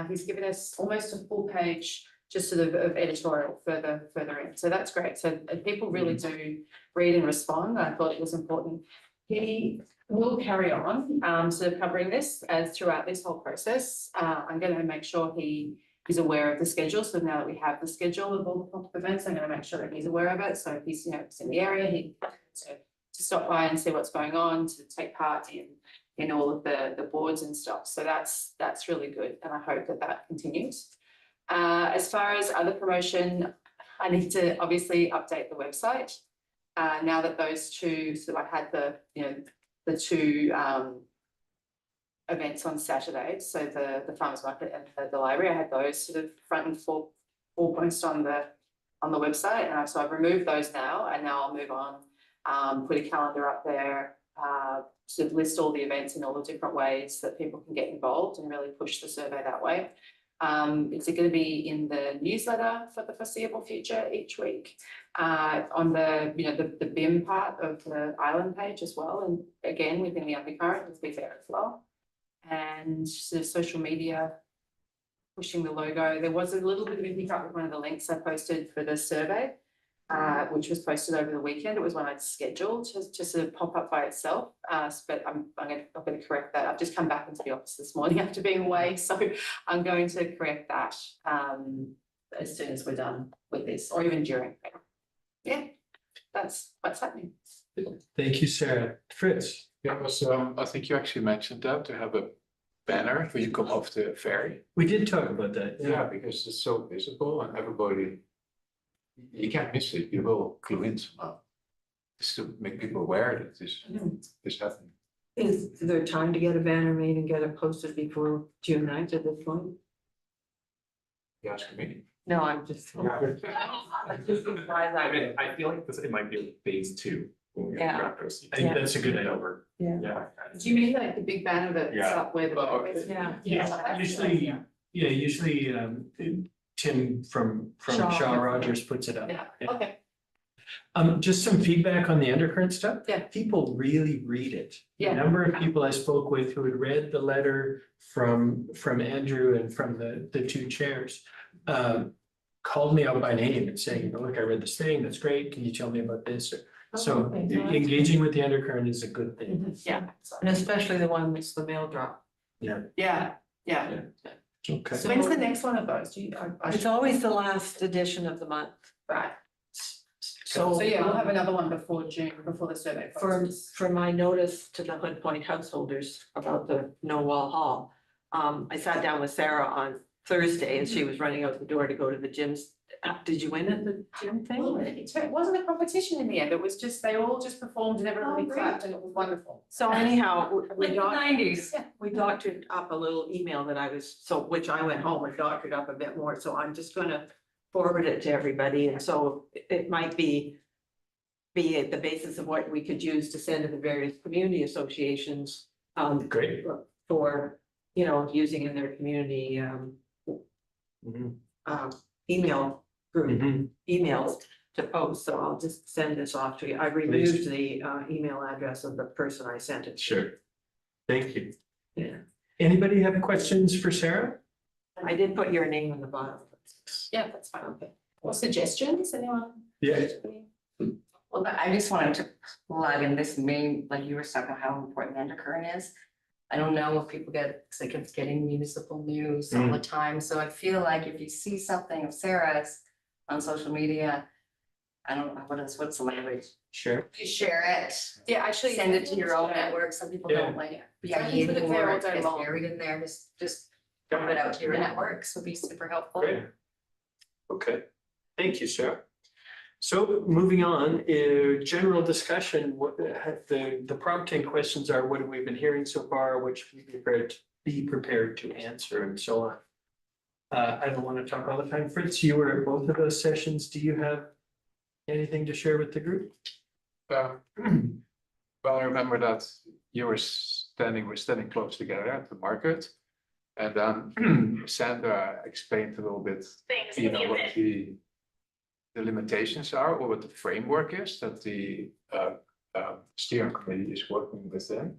he's given us almost a full page just sort of editorial further in. So that's great. So people really do read and respond. I thought it was important. He will carry on sort of covering this as throughout this whole process. I'm going to make sure he is aware of the schedule. So now that we have the schedule of all the events, I'm going to make sure that he's aware of it. So if he's, you know, in the area, he to stop by and see what's going on, to take part in all of the boards and stuff. So that's really good, and I hope that continues. As far as other promotion, I need to obviously update the website. Now that those two, so I had the two events on Saturday, so the farmers market and the library, I had those sort of front and foremost on the website, and so I've removed those now, and now I'll move on, put a calendar up there, sort of list all the events in all the different ways that people can get involved and really push the survey that way. It's going to be in the newsletter for the foreseeable future each week, on the BIM part of the island page as well, and again within the undercurrent will be there as well, and sort of social media pushing the logo. There was a little bit of a hiccup with one of the links I posted for the survey, which was posted over the weekend. It was one I'd scheduled to sort of pop up by itself. But I'm going to correct that. I've just come back into the office this morning after being away, so I'm going to correct that as soon as we're done with this, or even during. Yeah, that's what's happening. Thank you, Sarah. Fritz? Yeah, it was, I think you actually mentioned that to have a banner when you come off the ferry. We did talk about that. Yeah, because it's so visible and everybody, you can't miss it, you will clue in somehow. Just to make people aware that this is happening. Is there time to get a banner made and get it posted before June 9th at this point? You ask me. No, I'm just. I'm just surprised I mean, I feel like it might be phase two. when we Yeah. draft OCPSC. I think that's a good idea. Over. Yeah. Yeah. Do you mean like the big banner that's Yeah. up where the logo is? Yeah. Usually, Tim from Shaw. Shaw Rogers puts it up. Yeah, Yeah. okay. Just some feedback on the undercurrent stuff. Yeah. People really read it. Yeah. The number of people I spoke with who had read the letter from Andrew and from the two chairs, called me out by name and saying, look, I read this thing, that's great, can you tell me about this? So engaging with the undercurrent is a good thing. Yeah. And especially the one that's the mail drop. Yeah. Okay. So when's the next one of those? Do you? It's always the last edition of the month. Right. So. So yeah, we'll have another one before June, before the survey. For my notice to the Hood Point householders about the no wall hall, I sat down with Sarah on Thursday and she was running out the door to go to the gyms. Did you win at the gym Well, thing? it wasn't a competition in the end. It was just, they all just performed and everybody Oh, great. clapped and it was wonderful. So anyhow, we Like the got, 90s. we doctored up a little email that I was, which I went home and doctored up a bit more, so I'm just gonna forward it to everybody, and so it might be the basis of what we could use to send to the various community associations, Great. for, using in their community, Mhm. email group, Mhm. emails to post, so I'll just send this off to you. I removed the email address of the person I sent it to. Sure. Thank you. Yeah, Anybody have questions for Sarah? I did put your name on the bottom. Yeah, that's fine. Okay. Or suggestions, anyone? Yeah. Well, I just wanted to plug in this main, like you were talking about how important the undercurrent is. I don't know if people get sick of getting municipal news all the time, so I feel like if you see something of Sarah's on social media, I don't know, what's the language? Sure. You share it, Yeah, actually. send it to your own network, some people don't like it. Yeah, Friends with it there all day it's long. buried in there, just dump it out to your networks would be super helpful. Great. Okay, thank you, Sarah. So moving on, general discussion, the prompting questions are, what have we been hearing so far, which we be prepared to answer, and so on. I don't want to talk all the time. Fritz, you were at both of those sessions. Do you have anything to share with the group? Well, I remember that we're standing close together at the market. And then Sandra explained a little bit, what the limitations are, or what the framework is that the steering committee is working within.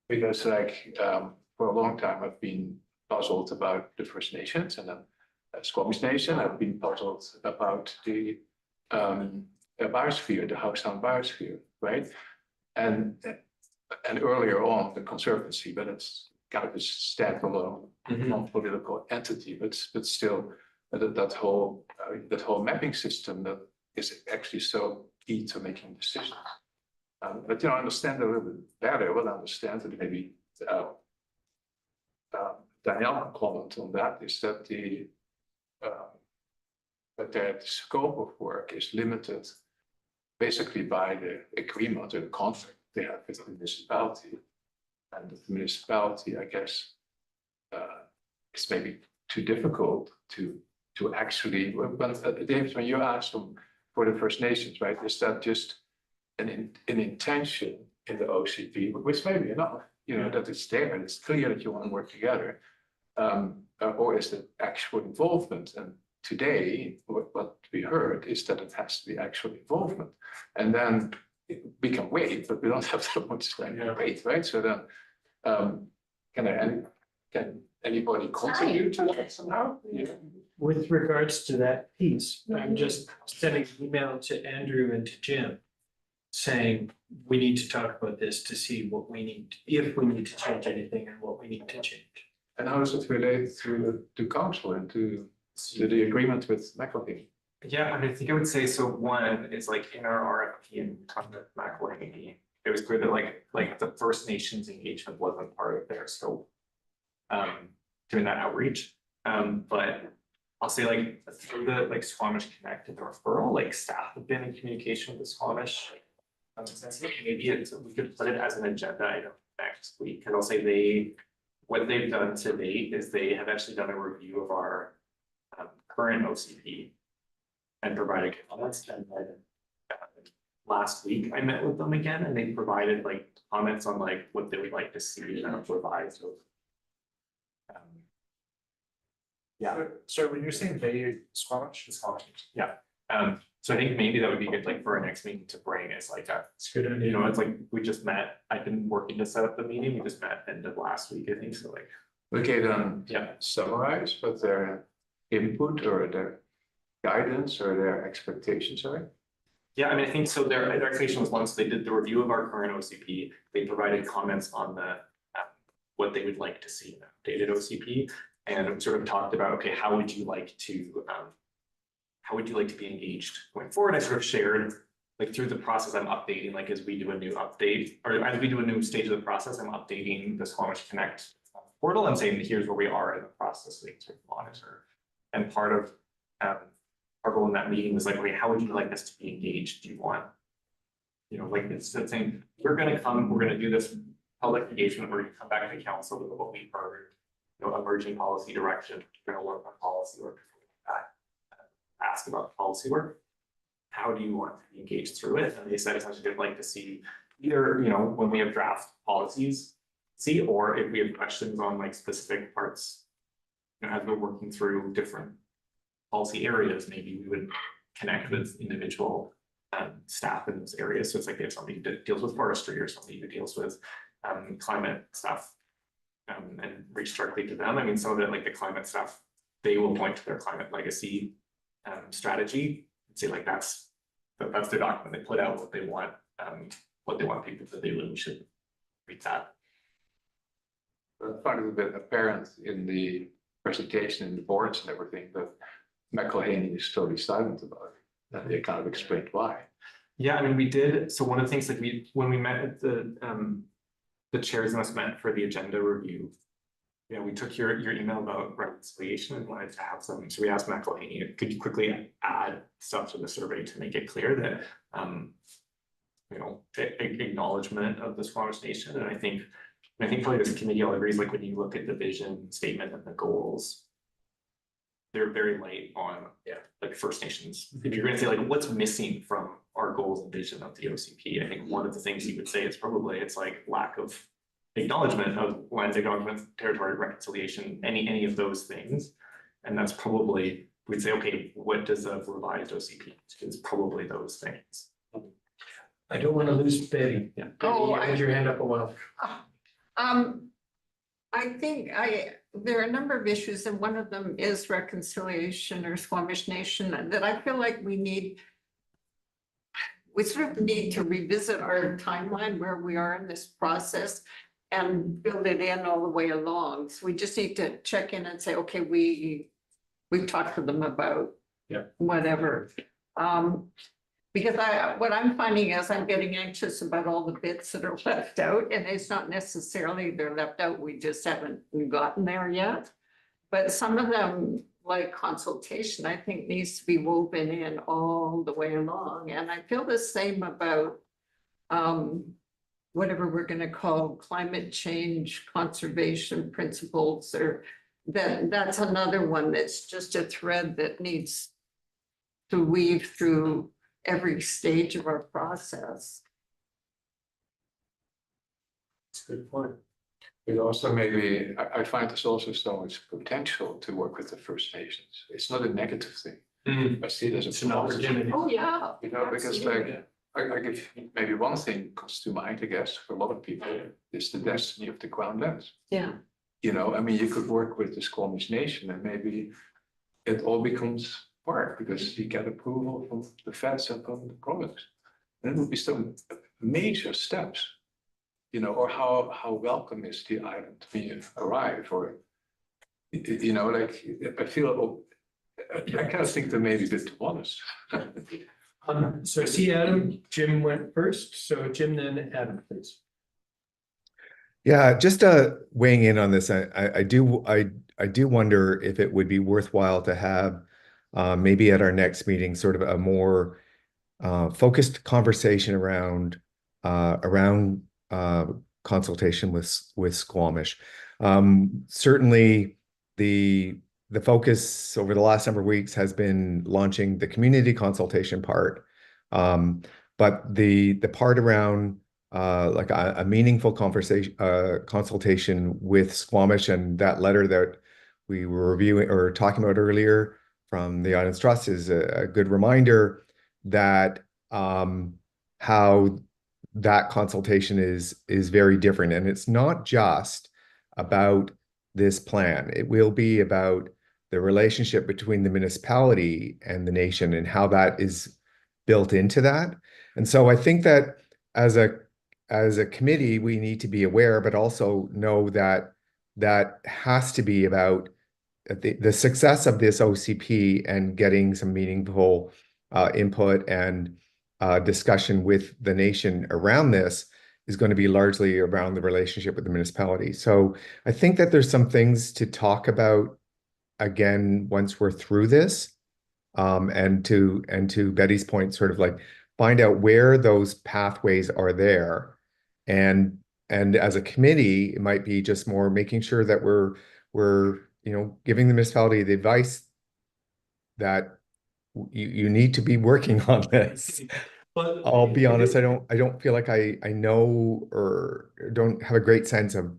Because for a long time, I've been puzzled about the First Nations, and then Squamish Nation, I've been puzzled about the biosphere, the Housetown biosphere, right? And earlier on, the Conservancy, but it's kind of a standalone, non-political entity, but still that whole mapping system that is actually so key to making decisions. But understand a little bit better, well, understand that maybe Danielle can comment on that, is that the scope of work is limited basically by the agreement or the contract they have with the municipality. And the municipality, I guess, it's maybe too difficult to actually, David, when you asked them for the First Nations, right, is that just an intention in the OCP, which may be enough, that it's there and it's clear that you want to work together, or is it actual involvement? And today, what we heard is that it has to be actual involvement, and then we can wait, but we don't have that much time to wait, right? So then, can anybody contribute to that somehow? Yeah. With regards to that piece, I'm just sending an email to Andrew and to Jim saying, we need to talk about this to see what we need, if we need to change anything and what we need to change. And how does it relate to council and to the agreement with McElhinney? Yeah, I mean, I think I would say, so one is like in our RFP and talking to McElhinney, it was clear that like the First Nations engagement wasn't part of their scope. Doing that outreach, but I'll say like through the like Squamish Connect and the referral, like staff have been in communication with the Squamish. Maybe we could put it as an agenda item next week, because I'll say what they've done to date is they have actually done a review of our current OCP and provided comments. And then last week I met with them again, and they provided like comments on like what they would like to see revised. Yeah. So when you're saying they Squamish? Yeah, so I think maybe that would be good, like for our next meeting to bring is like a, It's a good idea. you know, it's like, we just met, I've been working to set up the meeting, we just met end of last week, I think, so like. Okay, then Yeah. summarize what their input or their guidance or their expectations are. Yeah, I mean, I think so their expectation was once they did the review of our current OCP, they provided comments on the what they would like to see in the updated OCP, and sort of talked about, okay, how would you like to be engaged going forward? I sort of shared like through the process, I'm updating, like as we do a new update, or as we do a new stage of the process, I'm updating the Squamish Connect portal and saying, here's where we are in the process, so you can sort of monitor. And part of our goal in that meeting was like, okay, how would you like us to be engaged? Do you want, you know, like it's saying, we're gonna do this public engagement, we're gonna come back to council with what we've heard, you know, emerging policy direction, we're gonna work on policy work, ask about policy work. How do you want to be engaged through it? And they said essentially they'd like to see either, you know, when we have draft policies, or if we have questions on like specific parts, you know, as we're working through different policy areas, maybe we would connect with individual staff in those areas. So it's like they have somebody that deals with forestry or somebody who deals with climate stuff, and reach directly to them. I mean, some of it, like the climate stuff, they will point to their climate legacy strategy and say like that's the document they put out, what they want people to do, and we should read that. I find it a bit apparent in the presentation in the boards and everything that McElhinney is totally silent about it. And they kind of explained why. Yeah, I mean, we did. So one of the things that when we met at the chairs and us met for the agenda review, yeah, we took your email about reconciliation and wanted to have some. So we asked McElhinney, could you quickly add stuff to the survey to make it clear that you know, acknowledgement of the Squamish Nation. And I think probably this committee all agrees, like when you look at the vision statement and the goals, they're very light on like First Nations. If you're gonna say like what's missing from our goals and vision of the OCP, I think one of the things you would say is probably it's like lack of acknowledgement of lands acknowledgement, territory reconciliation, any of those things. And that's probably, we'd say, okay, what does a revised OCP? It's probably those things. I don't want to lose Betty. Yeah. Oh, Betty, you had your hand up a while. I think there are a number of issues, and one of them is reconciliation or Squamish Nation, that I feel like we sort of need to revisit our timeline where we are in this process and build it in all the way along. So we just need to check in and say, okay, we've talked to them about whatever. Because what I'm finding is I'm getting anxious about all the bits that are left out, and it's not necessarily they're left out, we just haven't gotten there yet. But some of them, like consultation, I think needs to be woven in all the way along. And I feel the same about whatever we're going to call climate change conservation principles, or that's another one that's just a thread that needs to weave through every stage of our process. That's a good point. But also maybe, I find there's also so much potential to work with the First Nations. It's not a negative thing. I see it as It's an opportunity. Oh, yeah. You know, because like, I give maybe one thing comes to mind, I guess, for a lot of people, is the destiny of the Crown lands. Yeah. You know, I mean, you could work with the Squamish Nation and maybe it all becomes part because you get approval from the feds and from the province. And it would be some major steps, you know, or how welcome is the island to be arrived, or you know, like I feel I kind of think they're maybe a bit too honest. So I see Adam, Jim went first, so Jim then Adam, please. Yeah, just weighing in on this, I do wonder if it would be worthwhile to have maybe at our next meeting sort of a more focused conversation around consultation with Squamish. Certainly, the focus over the last number of weeks has been launching the community consultation part, but the part around like a meaningful consultation with Squamish, and that letter that we were reviewing or talking about earlier from the Islands Trust is a good reminder that how that consultation is very different, and it's not just about this plan. It will be about the relationship between the municipality and the nation and how that is built into that. And so I think that as a committee, we need to be aware, but also know that that has to be about the success of this OCP and getting some meaningful input and discussion with the nation around this is going to be largely around the relationship with the municipality. So I think that there's some things to talk about again once we're through this, and to Betty's point, sort of like find out where those pathways are there, and as a committee, it might be just more making sure that we're you know, giving the municipality the advice that you need to be working on this. But I'll be honest, I don't feel like I know or don't have a great sense of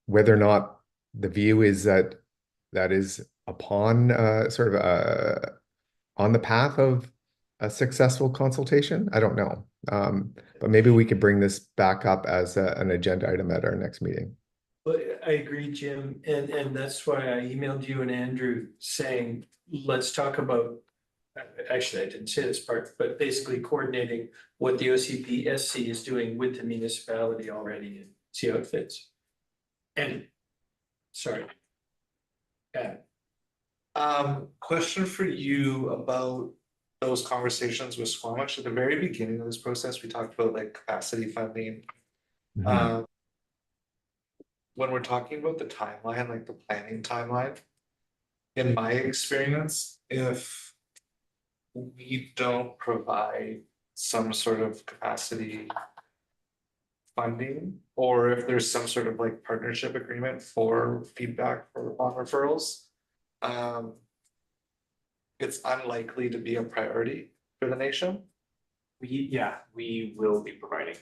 whether or not the view is that is upon sort of on the path of a successful consultation. I don't know. But maybe we could bring this back up as an agenda item at our next meeting. But I agree, Jim, and that's why I emailed you and Andrew saying, let's talk about, actually, I didn't say this part, but basically coordinating what the OCPSC is doing with the municipality already and see how it fits. And, sorry. Yeah. Question for you about those conversations with Squamish. At the very beginning of this process, we talked about like capacity funding. Mhm. When we're talking about the timeline, like the planning timeline, in my experience, if we don't provide some sort of capacity funding, or if there's some sort of like partnership agreement for feedback for on referrals, it's unlikely to be a priority for the nation. We will be providing.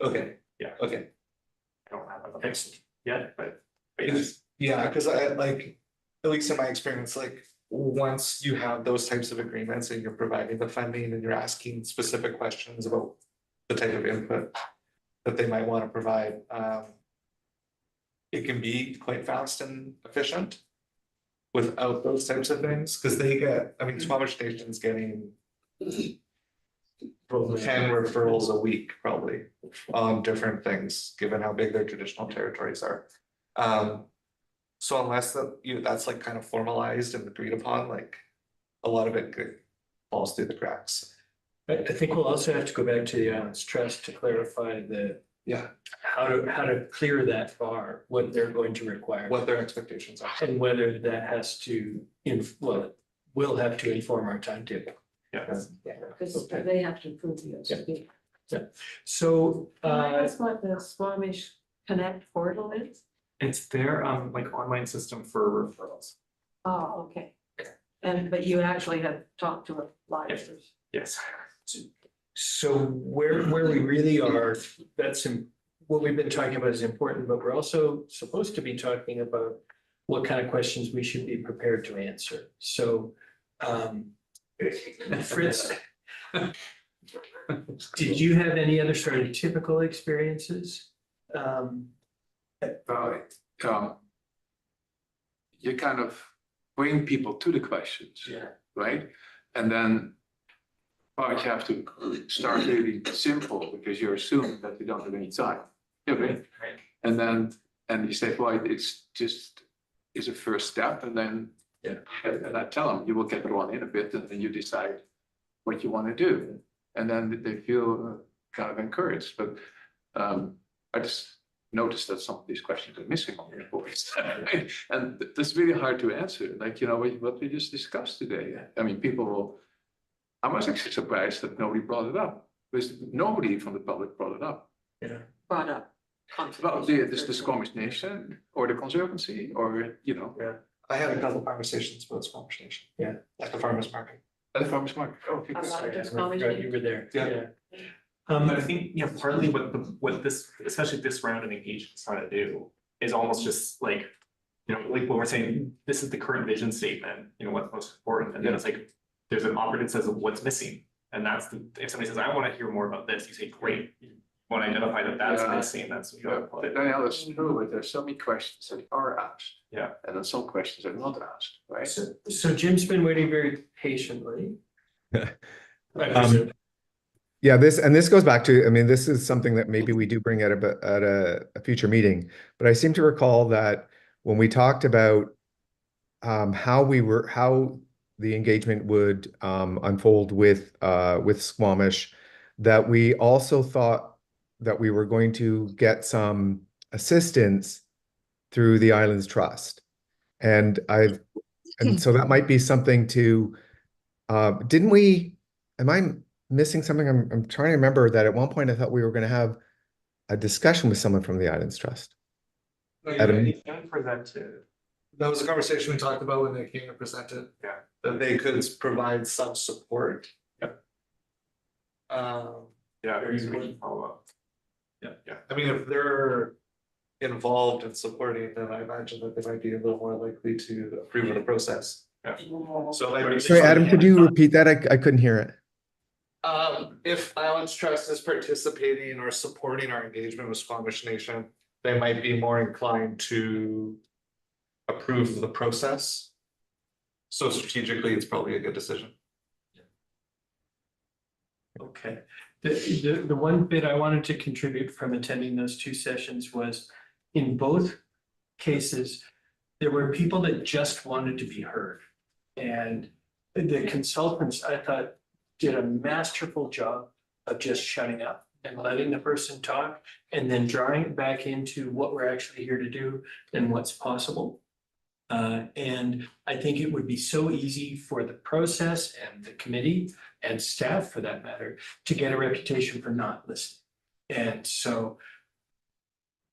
Okay. Yeah. Okay. I don't have a text yet, but yes. Yeah, because I like, at least in my experience, like once you have those types of agreements and you're providing the funding and you're asking specific questions about the type of input that they might want to provide, it can be quite fast and efficient without those types of things, because they get, I mean, Squamish Nation's getting 10 referrals a week probably on different things, given how big their traditional territories are. So unless that's like kind of formalized and agreed upon, like a lot of it falls through the cracks. I think we'll also have to go back to the Islands Trust to clarify how to clear that bar, what they're going to require. What their expectations are. And whether that has to, will have to inform our timetable. Because they have to approve the OCP. So, Can I ask what the Squamish Connect portal is? It's their like online system for referrals. Oh, okay. But you actually have talked to a library. Yes. so where we really are, what we've been talking about is important, but we're also supposed to be talking about what kind of questions we should be prepared to answer. So, Fritz, did you have any other sort of typical experiences? you kind of bring people to the questions. Yeah. Right? And then, but you have to start really simple because you're assuming that you don't have any time. Okay? Right. And then, and you say, well, it's just, is a first step, and then, and I tell them, you will get drawn in a bit, and then you decide what you want to do. And then they feel kind of encouraged, but I just noticed that some of these questions are missing on the reports. And that's really hard to answer, like, you know, what we just discussed today. I mean, people will, I was actually surprised that nobody brought it up, because nobody from the public brought it up. Yeah. Brought up. Well, this Squamish Nation or the Conservancy, or, you know, I had a couple conversations about Squamish Nation. Yeah. At the farmer's market. at the farmer's market. Oh, About Sorry, just I forgot you were there. Yeah. But I think, you know, partly what this, especially this round of engagement is trying to do is almost just like, you know, like when we're saying, this is the current vision statement, you know, what's most important, and then it's like, there's an operative says what's missing. And that's the, if somebody says, I want to hear more about this, you say, great. You want to identify that that's Yeah. missing, that's what you Yeah, want to but put. Danielle, it's true, but there's so many questions that are asked. Yeah. And then some questions are not asked, right? So Jim's been waiting very patiently. I Um, presume. Yeah, this goes back to, I mean, this is something that maybe we do bring at a future meeting, but I seem to recall that when we talked about how the engagement would unfold with Squamish, that we also thought that we were going to get some assistance through the Islands Trust. And so that might be something to, didn't we, am I missing something? I'm trying to remember that at one point I thought we were going to have a discussion with someone from the Islands Trust. At a- Presented. That was a conversation we talked about when they came and presented. Yeah. That they could provide some support. Yep. Um, Yeah, very easy follow up. Yeah. I mean, if they're involved in supporting, then I imagine that they might be a little more likely to approve of the process. So maybe. Sorry, Adam, could you repeat that? I couldn't hear it. If Islands Trust is participating or supporting our engagement with Squamish Nation, they might be more inclined to approve the process. So strategically, it's probably a good decision. Okay. The one bit I wanted to contribute from attending those two sessions was, in both cases, there were people that just wanted to be heard. And the consultants, I thought, did a masterful job of just shutting up and letting the person talk, and then drawing it back into what we're actually here to do and what's possible. And I think it would be so easy for the process and the committee and staff, for that matter, to get a reputation for not listening. And so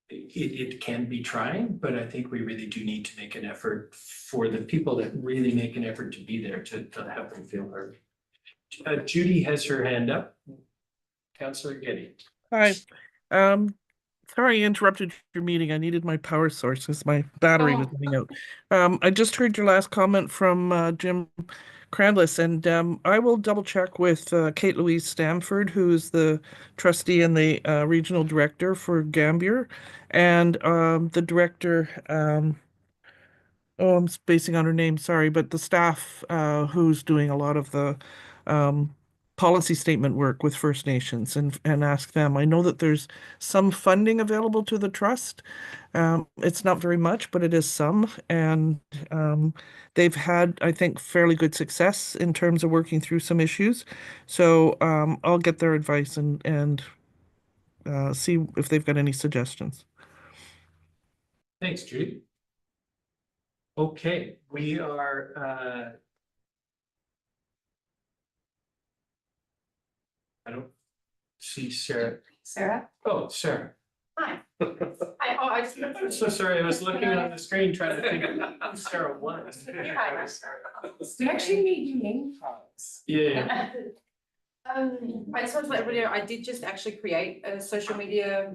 it can be trying, but I think we really do need to make an effort for the people that really make an effort to be there to have them feel heard. Judy has her hand up. Councillor Getty. Hi. Sorry I interrupted your meeting. I needed my power source because my battery was running out. I just heard your last comment from Jim Crandless, and I will double check with Kate Louise Stamford, who's the trustee and the regional director for Gambier, and the director, I'm spacing on her name, sorry, but the staff who's doing a lot of the policy statement work with First Nations, and ask them. I know that there's some funding available to the trust. It's not very much, but it is some, and they've had, I think, fairly good success in terms of working through some issues. So I'll get their advice and see if they've got any suggestions. Thanks, Judy. Okay, we are I don't see Sarah. Sarah? Oh, Sarah. Hi. I just. I'm so sorry. I was looking on the screen trying to figure out who Sarah was. We actually need you name tags. Yeah. I just want to let everybody know, I did just actually create a social media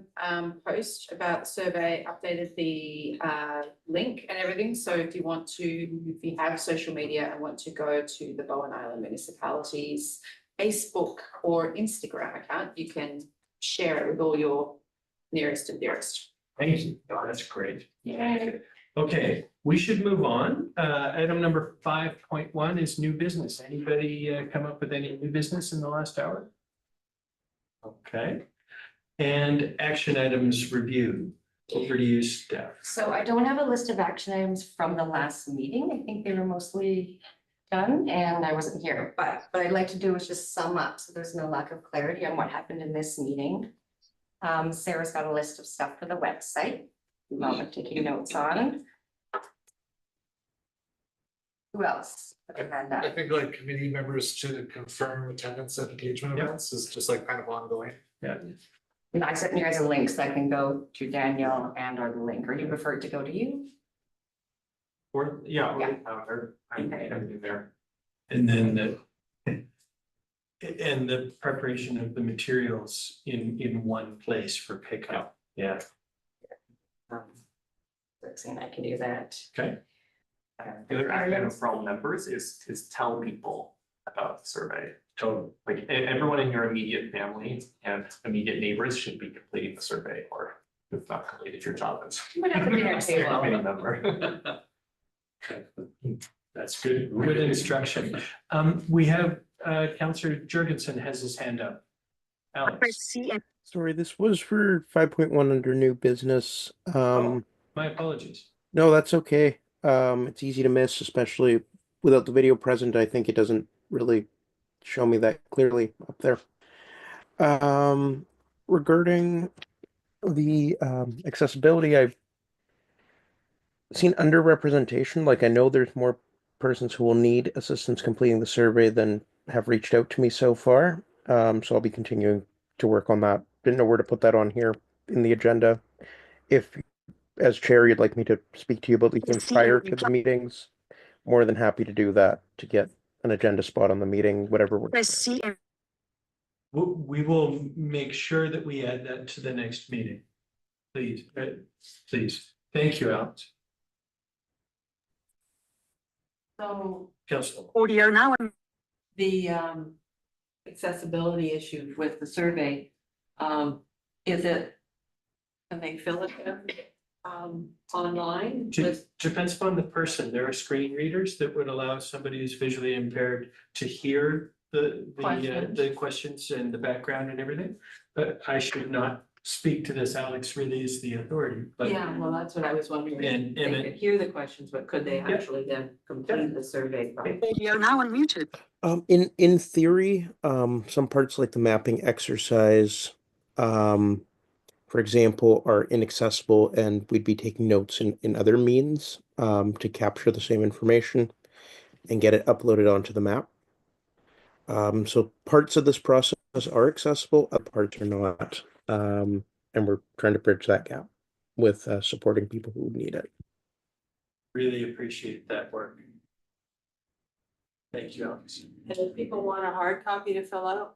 post about the survey, updated the link and everything. So if you want to, if you have social media and want to go to the Bowen Island municipalities Facebook or Instagram account, you can share it with all your nearest and dearest. Thank you. Oh, that's great. Yeah. Okay, we should move on. Item number 5.1 is new business. Anybody come up with any new business in the last hour? Okay. And action items review. Over to you, Steph. So I don't have a list of action items from the last meeting. I think they were mostly done and I wasn't here, but what I'd like to do is just sum up, so there's no lack of clarity on what happened in this meeting. Sarah's got a list of stuff for the website. I'm taking notes on. Who else? I think like committee members should confirm attendance at engagement Yep. events is just like kind of ongoing. Yeah. And I sent you guys a link so I can go to Danielle and or the link, or do you prefer it to go to you? Or, yeah, Yeah. I'm in there. And then and the preparation of the materials in one place for pickup. Yeah. Roxanne, I can do that. Okay. The other item for all members is tell people about the survey. Totally. Like everyone in your immediate family and immediate neighbors should be completing the survey, or if not completed, your job is. Might have to be our table. Committee member. That's good, good instruction. We have, Counselor Jurgensen has his hand up. Alex, Sorry, this was for 5.1 under new business. my apologies. No, that's okay. It's easy to miss, especially without the video present. I think it doesn't really show me that clearly up there. Regarding the accessibility, I've seen underrepresentation. Like, I know there's more persons who will need assistance completing the survey than have reached out to me so far. So I'll be continuing to work on that. Didn't know where to put that on here in the agenda. If, as chair, you'd like me to speak to you about these things prior to the meetings, more than happy to do that to get an agenda spot on the meeting, whatever works. We will make sure that we add that to the next meeting. Please, please. Thank you, Alex. So Counselor. the accessibility issue with the survey, is it, can they fill it in online? Depends upon the person. There are screen readers that would allow somebody who's visually impaired to hear the questions and the background and everything. But I should not speak to this. Alex really is the authority, but. Yeah, well, that's what I was wondering. And- They and could hear the questions, but could they actually then complete the survey? In theory, some parts like the mapping exercise, for example, are inaccessible, and we'd be taking notes in other means to capture the same information and get it uploaded onto the map. So parts of this process are accessible, other parts are not. And we're trying to bridge that gap with supporting people who need it. Really appreciate that work. Thank you, Alex. And if people want a hard copy to fill out,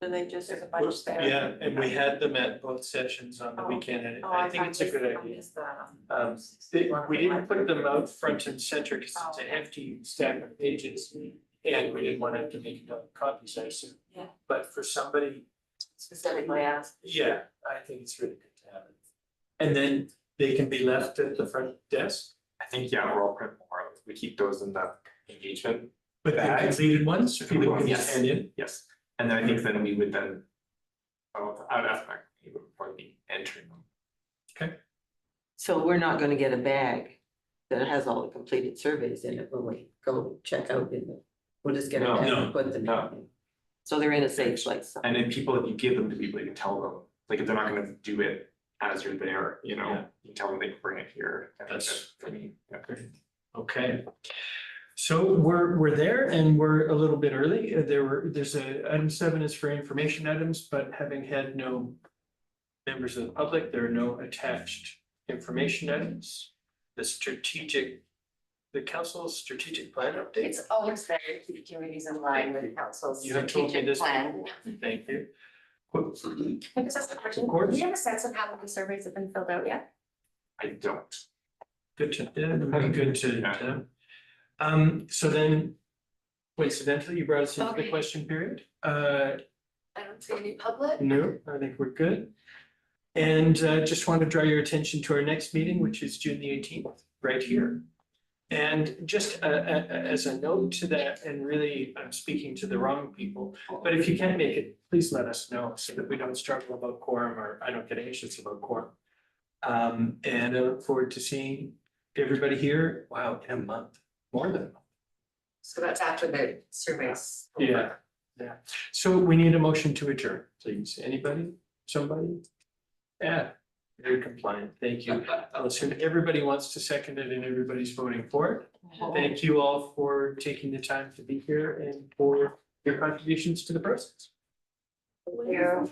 then they just. There's a bunch there. Yeah, and we had them at both sessions on the weekend, and I think it's a good idea. We didn't put them out front and center because it's a hefty stack of pages. And we didn't want to have to make another copies, I assume. Yeah. But for somebody, Specifically asked. yeah, I think it's really good to have it. And then they can be left at the front desk, I think, yeah, we're all print more, we keep those in the engagement. but the completed ones, people can just Yes. hand in. Yes, and then I think then we would then. I would ask my, we would probably be entering them. So we're not gonna get a bag that has all the completed surveys in it when we go check out in the, we'll just get a No, pen no, and put them no. in. So they're in a safe place. And then people, if you give them to people, you can tell them, like, if they're not gonna do it as you're there, you know, Yeah. you tell them they can bring it here. I think That's- for me, yeah. Okay. So we're there and we're a little bit early. There's item 7 is for information items, but having had no members of the public, there are no attached information items. The council's strategic plan update. It's always better to keep communities in line with council's You have told me strategic this plan. before. Thank you. Can I just ask a question? Of course. Do you have a sense of how many surveys have been filled out yet? I don't. Good to, yeah, it'd be good to. So then, coincidentally, you brought us into the Okay. question period. I don't see any public. No, I think we're good. And just want to draw your attention to our next meeting, which is June the 18th, right here. And just as a note to that, and really I'm speaking to the wrong people, but if you can't make it, please let us know so that we don't struggle about quorum, or I don't get anxious about quorum. And I look forward to seeing everybody here, wow, in a month, more than a month. So that's after the surveys. Yeah, yeah. So we need a motion to adjourn, please. Anybody? Somebody? Yeah, very compliant. Thank you. I'll assume everybody wants to second it and everybody's voting for it. Thank you all for taking the time to be here and for your contributions to the process. Yeah.